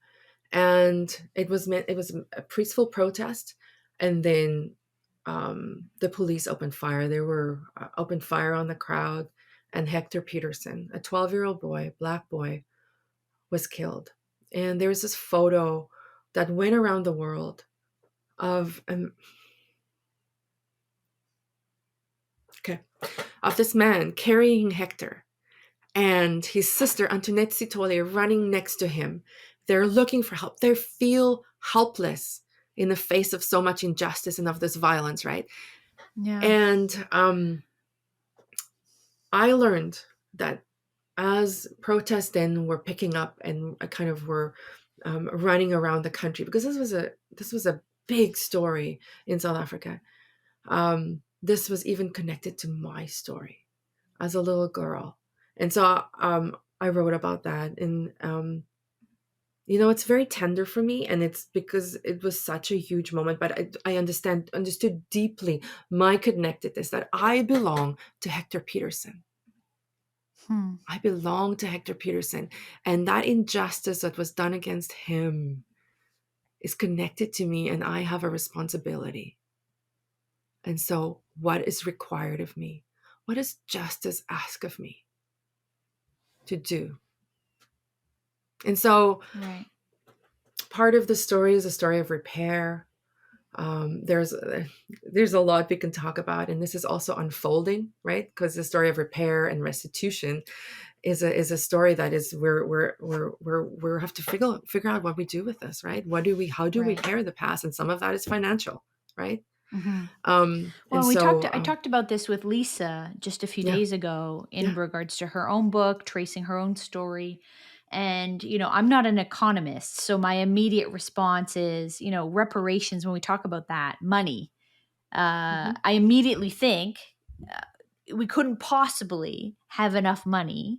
S1: and it was a peaceful protest, and then the police opened fire. They were opened fire on the crowd, and Hector Peterson, a 12-year-old boy, black boy, was killed. And there was this photo that went around the world of okay, of this man carrying Hector and his sister Antoinette Sitole running next to him. They're looking for help. They feel helpless in the face of so much injustice and of this violence, right?
S2: Yeah.
S1: And I learned that as protests then were picking up and kind of were running around the country, because this was a big story in South Africa. This was even connected to my story as a little girl, and so I wrote about that. And it's very tender for me, and it's because it was such a huge moment. But I understood deeply my connectedness, that I belong to Hector Peterson. I belong to Hector Peterson, and that injustice that was done against him is connected to me, and I have a responsibility. And so, what is required of me? What does justice ask of me to do? And so,
S2: Right.
S1: part of the story is a story of repair. There's a lot we can talk about, and this is also unfolding, right? Because the story of repair and restitution is a story that is we have to figure out what we do with this, right? How do we
S2: Right.
S1: repair the past? And some of that is financial, right?
S2: Mm-hmm.
S1: And
S2: Well,
S1: so
S2: I talked about this with Lisa just a few
S1: yeah,
S2: days ago in
S1: yeah,
S2: regards to her own book, tracing her own story. And, I'm not an economist. So my immediate response is, reparations, when we talk about that, money.
S1: hmm
S2: I immediately think we couldn't possibly have enough money.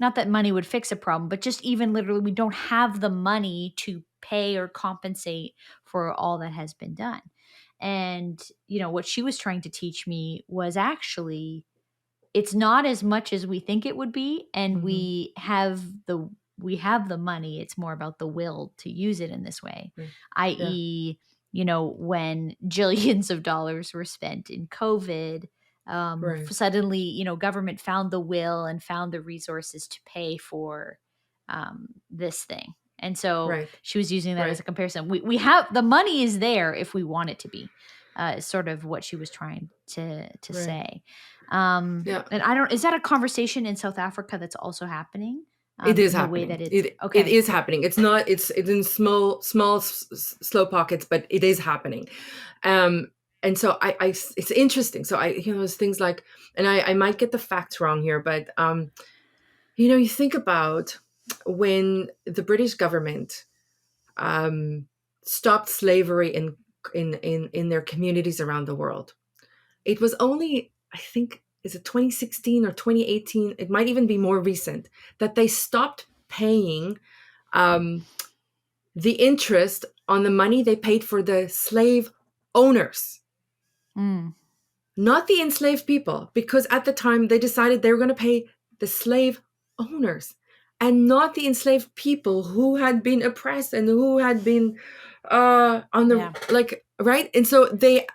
S2: Not that money would fix a problem, but just even literally, we don't have the money to pay or compensate for all that has been done. And, what she was trying to teach me was actually it's not as much as we think it would be, and
S1: hmm
S2: we have the money. It's more about the will to use it in this way,
S1: right, yeah,
S2: i.e., when jillions of dollars were spent in COVID,
S1: right,
S2: suddenly, government found the will and found the resources to pay for this thing. And so
S1: right,
S2: she was using that as
S1: right,
S2: a comparison. We have the money is there if we want it to be, is sort of what she was trying to
S1: right,
S2: say.
S1: yeah.
S2: And I don't, is that a conversation in South Africa that's also happening?
S1: It is
S2: In the way
S1: happening.
S2: that it's
S1: It
S2: okay.
S1: is happening. It's not. It's in small, slow pockets, but it is happening. Um, and so it's interesting. So there's things like, and I might get the facts wrong here, but you think about when the British government um, stopped slavery in their communities around the world. It was only, I think, is it 2016 or 2018? It might even be more recent that they stopped paying um, the interest on the money they paid for the slave owners,
S2: Mm,
S1: not the enslaved people, because at the time they decided they were going to pay the slave owners and not the enslaved people who had been oppressed and who had been on the
S2: yeah.
S1: like, right. And so
S2: Yeah.
S1: they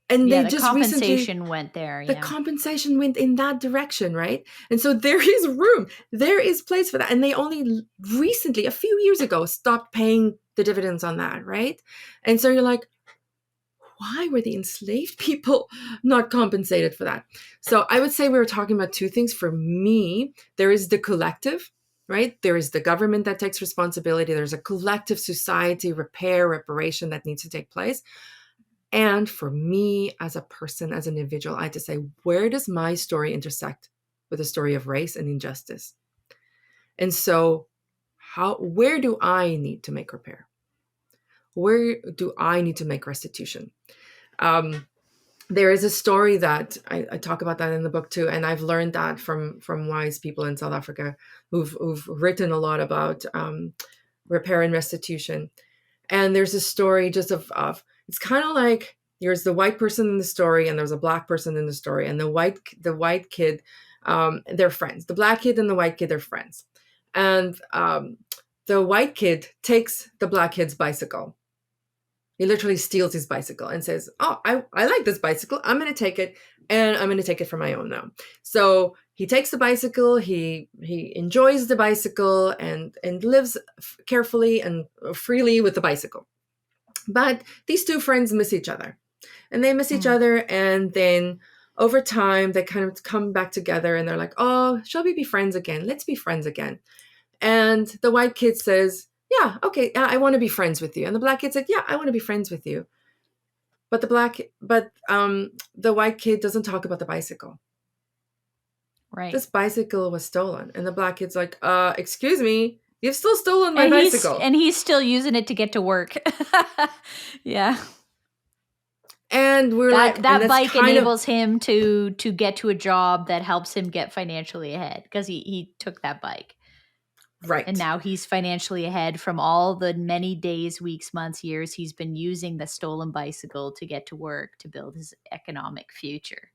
S2: The
S1: just recently,
S2: compensation went there.
S1: the
S2: Yeah.
S1: compensation went in that direction, right? And so there is room, there is place for that. And they only recently, a few years ago, stopped paying the dividends on that, right? And so you're like, why were the enslaved people not compensated for that? So I would say we were talking about two things. For me, there is the collective, right? There is the government that takes responsibility. There's a collective society reparation that needs to take place. And for me, as a person, as an individual, I had to say, where does my story intersect with the story of race and injustice? And so, where do I need to make repair? Where do I need to make restitution? Um, there is a story that I talk about that in the book too, and I've learned that from wise people in South Africa who've written a lot about repair and restitution. And there's a story just of it's kind of like there's the white person in the story and there's a black person in the story, and the white kid, they're friends. The black kid and the white kid, they're friends, and the white kid takes the black kid's bicycle. He literally steals his bicycle and says, oh, I like this bicycle. I'm going to take it, and I'm going to take it for my own now. So he takes the bicycle. He enjoys the bicycle and lives carefully and freely with the bicycle. But these two friends miss each other. And they miss each other, and then over time, they kind of come back together, and they're like, oh, shall we be friends again? Let's be friends again. And the white kid says, yeah, okay, I want to be friends with you. And the black kid said, yeah, I want to be friends with you. But the white kid doesn't talk about the bicycle.
S2: Right.
S1: This bicycle was stolen. And the black kid's like, excuse me, you've still stolen my bicycle.
S2: And he's still using it to get to work. Yeah.
S1: And we're like,
S2: that bike enables him to get to a job that helps him get financially ahead, because he took that bike.
S1: Right.
S2: And now he's financially ahead from all the many days, weeks, months, years he's been using the stolen bicycle to get to work to build his economic future.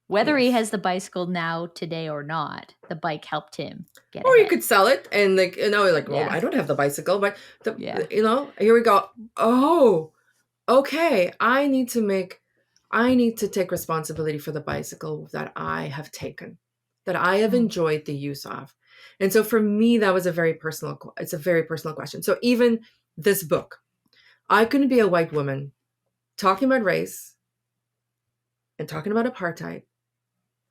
S2: Whether he has the bicycle now today or not, the bike helped him get
S1: or
S2: ahead.
S1: You could sell it and well, I don't have the bicycle, but here we go. Oh, okay. I need to take responsibility for the bicycle that I have taken, that I have enjoyed the use of. And so for me, that was a very personal question. So even this book, I couldn't be a white woman talking about race and talking about apartheid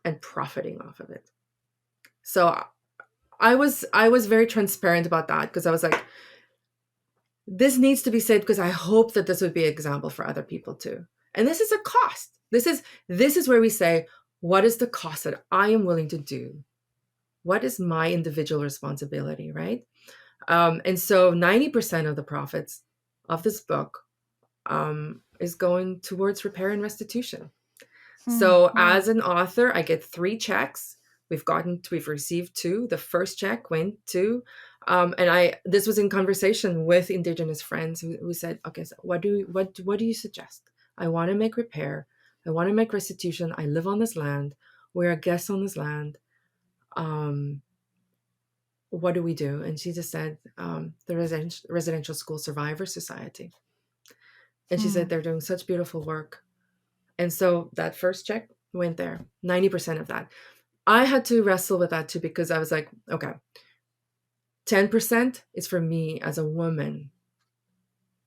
S1: and profiting off of it. So I was very transparent about that, because I was like, this needs to be said, because I hope that this would be an example for other people too. And this is a cost. This is where we say, what is the cost that I am willing to do? What is my individual responsibility, right? And so 90% of the profits of this book is going towards repair and restitution. So as an author, I get 3 checks. We've received 2. The first check went to, this was in conversation with Indigenous friends who said, okay, so what do you suggest? I want to make repair. I want to make restitution. I live on this land. We're a guest on this land. What do we do? And she just said, the Residential School Survivor Society. And she said, they're doing such beautiful work. And so that first check went there, 90% of that. I had to wrestle with that too, because I was like, okay, 10% is for me as a woman,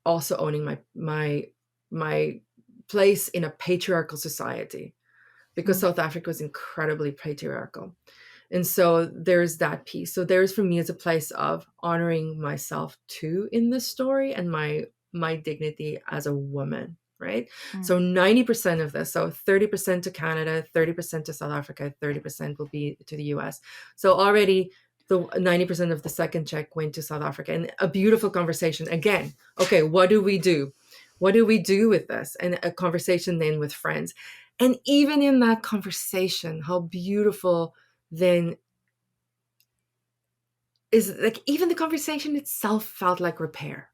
S1: also owning my place in a patriarchal society, because South Africa was incredibly patriarchal. And so there's that piece. So there's, for me, as a place of honoring myself too in this story, and my dignity as a woman, right? So 90% of this, so 30% to Canada, 30% to South Africa, 30% will be to the US. So already the 90% of the second check went to South Africa, and a beautiful conversation. Again, okay, what do we do? What do we do with this? And a conversation then with friends. And even in that conversation, how beautiful then is, like, even the conversation itself felt like repair,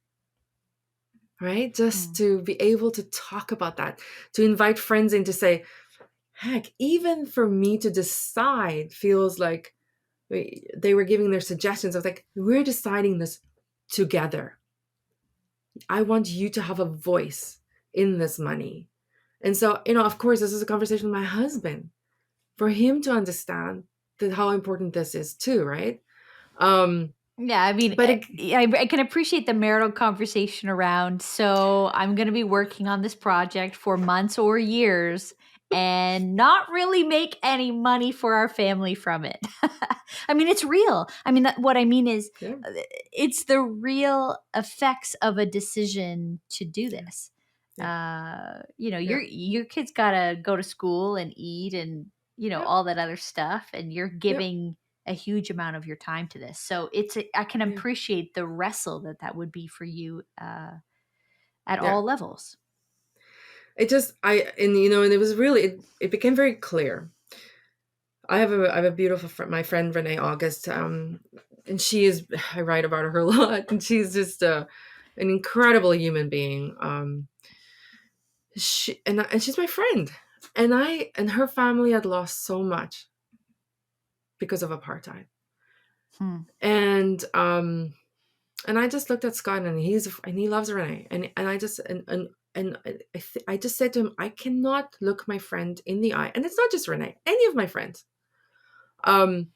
S1: right? Just to be able to talk about that, to invite friends in, to say, heck, even for me to decide feels like they were giving their suggestions. I was like, we're deciding this together. I want you to have a voice in this money. And so, of course, this is a conversation with my husband, for him to understand that how important this is too, right?
S2: Yeah, I mean, but I can appreciate the marital conversation around, so I'm going to be working on this project for months or years and not really make any money for our family from it. I mean, it's real. I mean, what I mean is, it's the real effects of a decision to do this. Your kids got to go to school and eat and, all that other stuff, and you're giving a huge amount of your time to this. So I can appreciate the wrestle that would be for you at all levels.
S1: It just, and it was really, it became very clear. I have a beautiful friend, my friend Renee August, and I write about her a lot, and she's just an incredible human being. And she's my friend, and her family had lost so much because of apartheid. And And I just looked at Scott, and he loves Renee, and I just and I just said to him, I cannot look my friend in the eye, and it's not just Renee, any of my friends, um,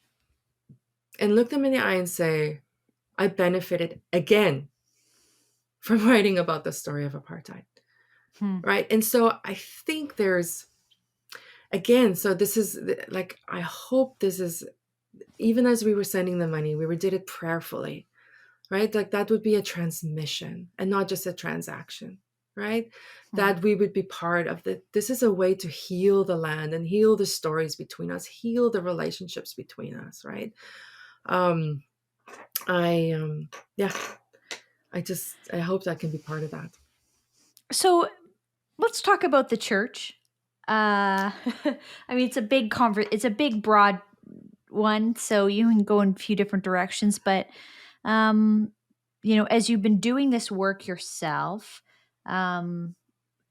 S1: and look them in the eye and say, I benefited again from writing about the story of apartheid,
S2: Hmm.
S1: right? And so I think there's, again, so this is like, I hope this is, even as we were sending the money, did it prayerfully, right? Like that would be a transmission and not just a transaction, right?
S2: Hmm.
S1: That we would be part of this is a way to heal the land and heal the stories between us, heal the relationships between us, right? Um, yeah, I hope that can be part of that.
S2: So let's talk about the church. I mean, it's a big, broad one, so you can go in a few different directions. But um, as you've been doing this work yourself, um,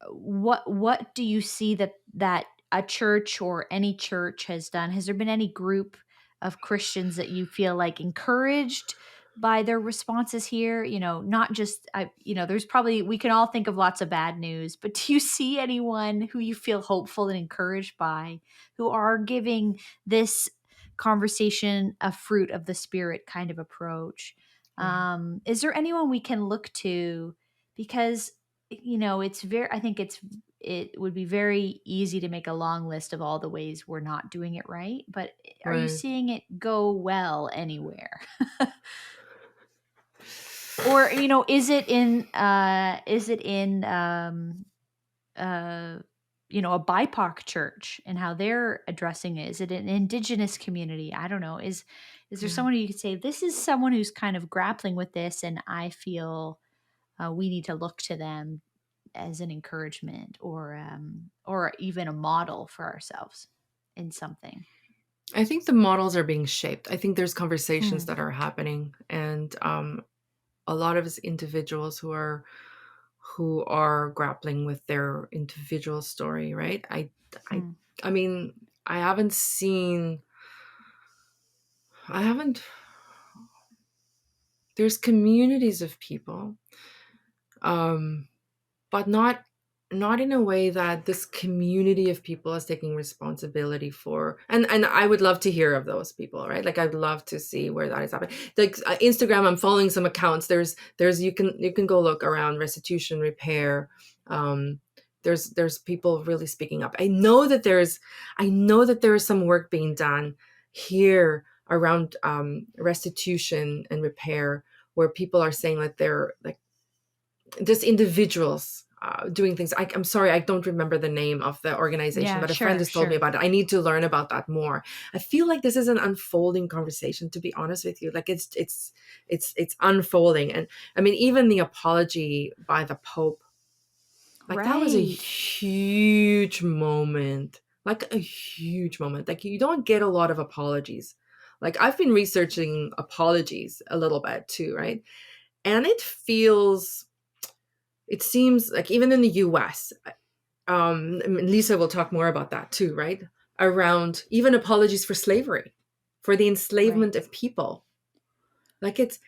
S2: what do you see that a church or any church has done? Has there been any group of Christians that you feel like encouraged by their responses here? Not just there's probably, we can all think of lots of bad news, but do you see anyone who you feel hopeful and encouraged by, who are giving this conversation a fruit of the spirit kind of approach?
S1: Yeah,
S2: Is there anyone we can look to? Because it's very, I think it would be very easy to make a long list of all the ways we're not doing it right, but are you
S1: right.
S2: seeing it go well anywhere? Or is it in uh a BIPOC church and how they're addressing it? Is it an indigenous community? I don't know. Is there
S1: Yeah.
S2: someone you could say, this is someone who's kind of grappling with this, and I feel we need to look to them as an encouragement, or even a model for ourselves in something?
S1: I think the models are being shaped. I think there's
S2: Hmm.
S1: conversations that are happening, and a lot of us individuals who are grappling with their individual story, right? I,
S2: Hmm.
S1: I mean, I haven't seen, I haven't. There's communities of people, um, but not in a way that this community of people is taking responsibility for. And I would love to hear of those people, right? Like I'd love to see where that is happening. Like Instagram, I'm following some accounts. There's you can go look around restitution, repair. um there's people really speaking up. I know that there is some work being done here around restitution and repair, where people are saying that they're like just individuals doing things. I'm sorry, I don't remember the name of the organization,
S2: Yeah,
S1: but a friend
S2: sure,
S1: has told me
S2: sure.
S1: about it. I need to learn about that more. I feel like this is an unfolding conversation, to be honest with you. Like it's unfolding. And I mean, even the apology by the Pope, like that was a
S2: Right.
S1: huge moment. Like a huge moment. Like you don't get a lot of apologies. Like I've been researching apologies a little bit too, right? And it seems like even in the US, Lisa will talk more about that too, right? Around even apologies for slavery, for the
S2: Right.
S1: enslavement of people. Like it's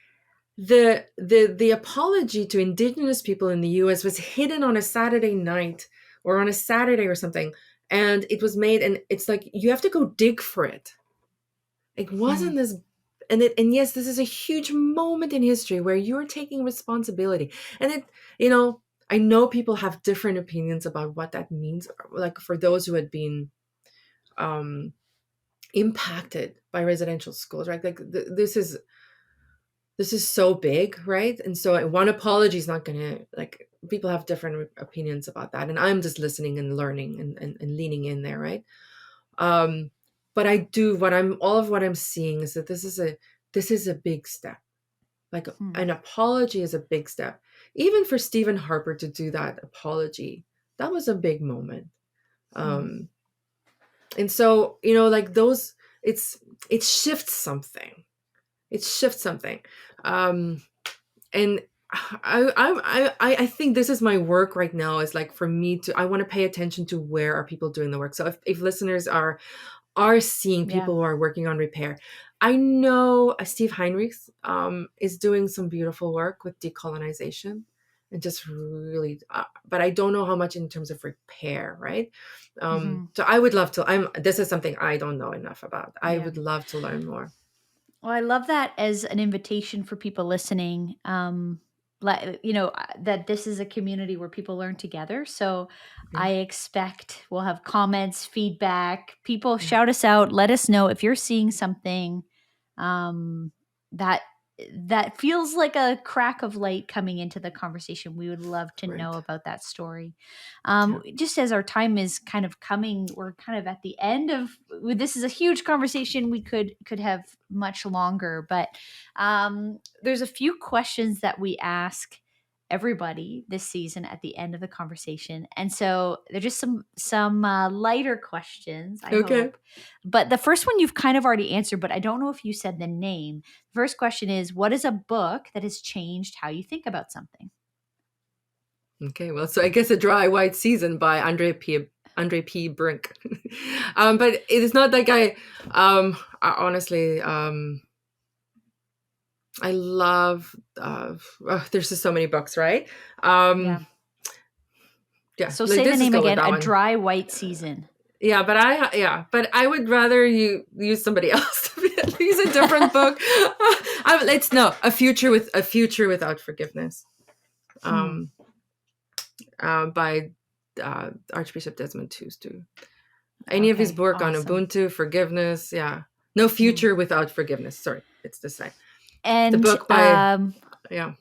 S1: the apology to indigenous people in the US was hidden on a Saturday night or on a Saturday or something. And it was made, and it's like you have to go dig for it. It
S2: Hmm.
S1: wasn't this, and yes, this is a huge moment in history where you're taking responsibility. And I know people have different opinions about what that means, like for those who had been um impacted by residential schools, right? Like this is so big, right? And so one apology is not gonna, like, people have different opinions about that, and I'm just listening and learning and leaning in there, right? um but I do, all of what I'm seeing is that this is a big step. Like
S2: Hmm.
S1: an apology is a big step. Even for Stephen Harper to do that apology, that was a big moment.
S2: Hmm.
S1: um and so, like those, it's it shifts something. It shifts something. um and I think this is my work right now, is like, for me to, I want to pay attention to where are people doing the work. So if listeners are seeing
S2: Yeah.
S1: people who are working on repair, I know Steve Heinrich is doing some beautiful work with decolonization and just really, but I don't know how much in terms of repair, right?
S2: Mm-hmm.
S1: So I would love to. This is something I don't know enough about. I
S2: Yeah.
S1: would love to learn more.
S2: Well, I love that as an invitation for people listening. That this is a community where people learn together. So
S1: Yeah,
S2: I expect we'll have comments, feedback. People
S1: yeah,
S2: shout us out. Let us know if you're seeing something um, that that feels like a crack of light coming into the conversation. We would love to know
S1: right.
S2: about that story.
S1: Yeah.
S2: Just as our time is kind of coming, we're kind of at the end of this. Is a huge conversation. We could have much longer, but there's a few questions that we ask everybody this season at the end of the conversation, and so they're just some lighter questions, I
S1: Okay.
S2: hope. But the first one you've kind of already answered, but I don't know if you said the name. The first question is, what is a book that has changed how you think about something?
S1: Okay. Well, so I guess A Dry White Season by Andre P. Brink. But it is not that guy. Honestly, I love. There's just so many books, right?
S2: Yeah.
S1: Yeah.
S2: So say the
S1: Let's just
S2: name
S1: go with
S2: again.
S1: that
S2: A
S1: one.
S2: Dry White Season.
S1: Yeah, but I would rather you use somebody else to use a different book. It's no a future without forgiveness,
S2: Hmm.
S1: um, by Archbishop Desmond Tutu. Any of his
S2: Okay.
S1: work on
S2: Awesome.
S1: Ubuntu, forgiveness, yeah, no
S2: Hmm.
S1: future without forgiveness. Sorry, it's the same. The
S2: And
S1: book by yeah.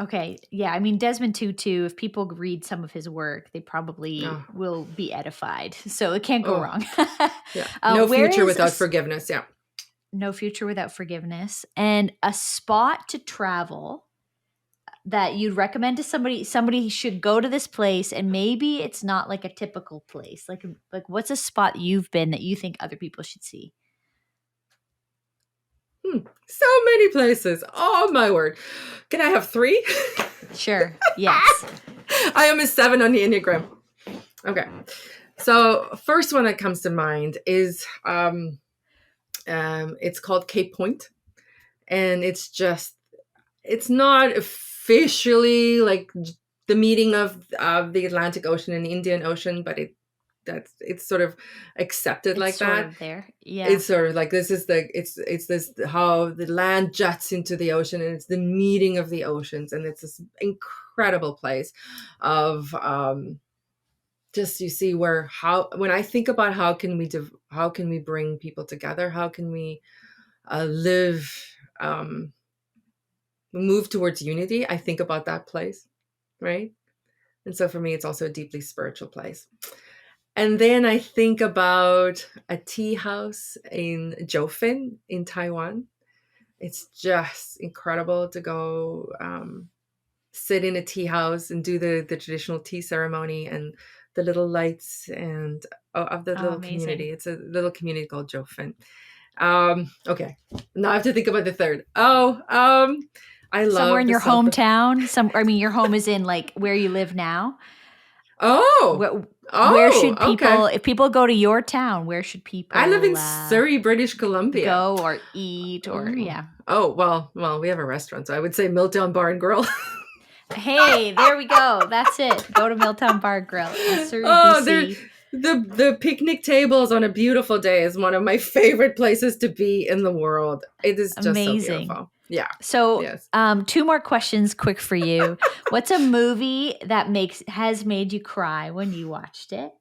S2: okay, yeah. I mean Desmond Tutu. If people read some of his work, they probably
S1: Oh,
S2: will be edified. So it can't go
S1: oh
S2: wrong.
S1: yeah, no
S2: Where
S1: future
S2: is
S1: without forgiveness. Yeah.
S2: no future without forgiveness, and a spot to travel that you'd recommend to somebody? Somebody should go to this place, and maybe it's not like a typical place. Like what's a spot you've been that you think other people should see?
S1: So many places. Oh my word. Can I have three?
S2: Sure. Yes.
S1: I am a 7 on the Enneagram. Okay. So first one that comes to mind is it's called Cape Point. And it's not officially like the meeting of the Atlantic Ocean and the Indian Ocean, but it's sort of accepted
S2: It's
S1: like
S2: sort
S1: that.
S2: of there. Yeah.
S1: It's sort of like this is it's this how the land juts into the ocean, and it's the meeting of the oceans, and it's this incredible place of just you see where how when I think about how can we bring people together, how can we live um move towards unity, I think about that place, right? And so for me it's also a deeply spiritual place. And then I think about a tea house in Jofin in Taiwan. It's just incredible to go sit in a tea house and do the traditional tea ceremony and the little lights and of the
S2: Oh,
S1: little
S2: amazing.
S1: community. It's a little community called Jofin. Okay, now I have to think about the third. I
S2: Somewhere
S1: love
S2: in
S1: the
S2: your
S1: south.
S2: hometown. I mean, your home is in like where you live now.
S1: Oh,
S2: Where should
S1: okay.
S2: people, if people go to your town, where should
S1: I live in
S2: people
S1: Surrey, British Columbia.
S2: go or eat or,
S1: Oh,
S2: yeah.
S1: well, we have a restaurant, so I would say Milltown Bar and Grill.
S2: Hey, there we go. That's it. Go to Milltown Bar Grill in Surrey,
S1: Oh,
S2: BC.
S1: the picnic tables on a beautiful day is one of my favorite places to be in the world. It is just so
S2: Amazing.
S1: beautiful. Yeah.
S2: So,
S1: Yes.
S2: two more questions quick for you. What's a movie that has made you cry when you watched it?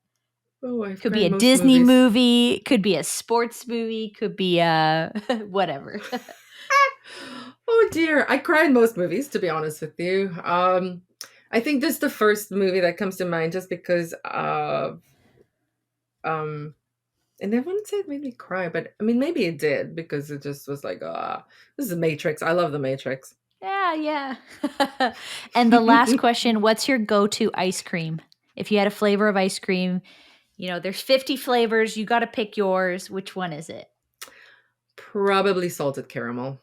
S1: Oh, I've
S2: Could be
S1: cried
S2: a
S1: most
S2: Disney
S1: movies.
S2: movie, could be a sports movie, could be a whatever.
S1: Oh dear, I cry in most movies, to be honest with you. I think this is the first movie that comes to mind just because of um and I wouldn't say it made me cry, but I mean maybe it did because it just was like, this is Matrix. I love the Matrix.
S2: Yeah, yeah. And the last question, what's your go-to ice cream? If you had a flavor of ice cream, there's 50 flavors, you got to pick yours. Which one is it?
S1: Probably salted caramel.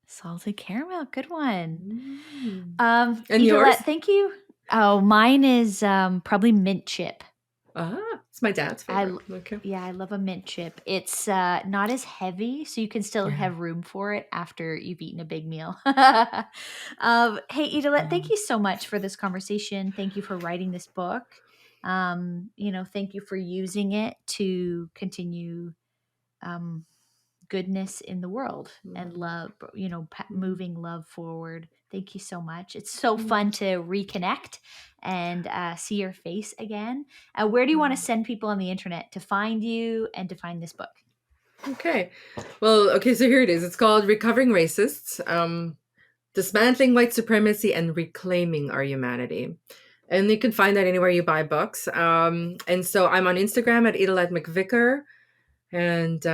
S2: Salted caramel, good one.
S1: Mm. And
S2: Idelette,
S1: yours?
S2: thank you. Oh, mine is probably mint chip.
S1: Ah, It's my dad's
S2: I
S1: favorite. Okay.
S2: yeah, I love a mint chip. It's not as heavy, so you can still
S1: Yeah.
S2: have room for it after you've eaten a big meal. Hey, Idelette, thank
S1: Um,
S2: you so much for this conversation. Thank you for writing this book. Thank you for using it to continue um, goodness in the world and love, moving love forward. Thank you so much. It's so fun to reconnect and see your face again. Where do you want to send people on the internet to find you and to find this book?
S1: Okay. Well, okay, so here it is. It's called Recovering Racists, Dismantling White Supremacy and Reclaiming Our Humanity. And you can find that anywhere you buy books. And so I'm on Instagram at Idelette McVicker, and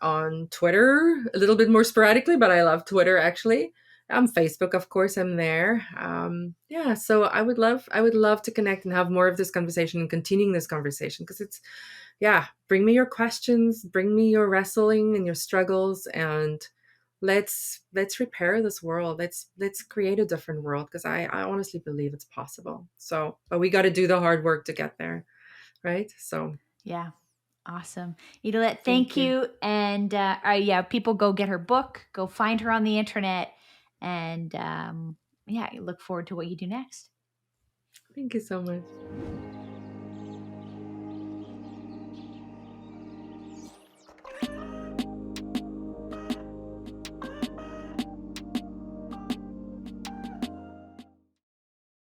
S1: on Twitter a little bit more sporadically, but I love Twitter actually. Facebook, of course, I'm there. Yeah, so I would love to connect and have more of this conversation and continuing this conversation, because it's, yeah, bring me your questions, bring me your wrestling and your struggles, and let's repair this world. Let's create a different world, because I honestly believe it's possible. So, but we got to do the hard work to get there, right? So
S2: Yeah. Awesome. Idelette,
S1: thank
S2: thank
S1: you.
S2: you. And yeah, people go get her book, go find her on the internet. And yeah, I look forward to what you do next.
S1: Thank you so much.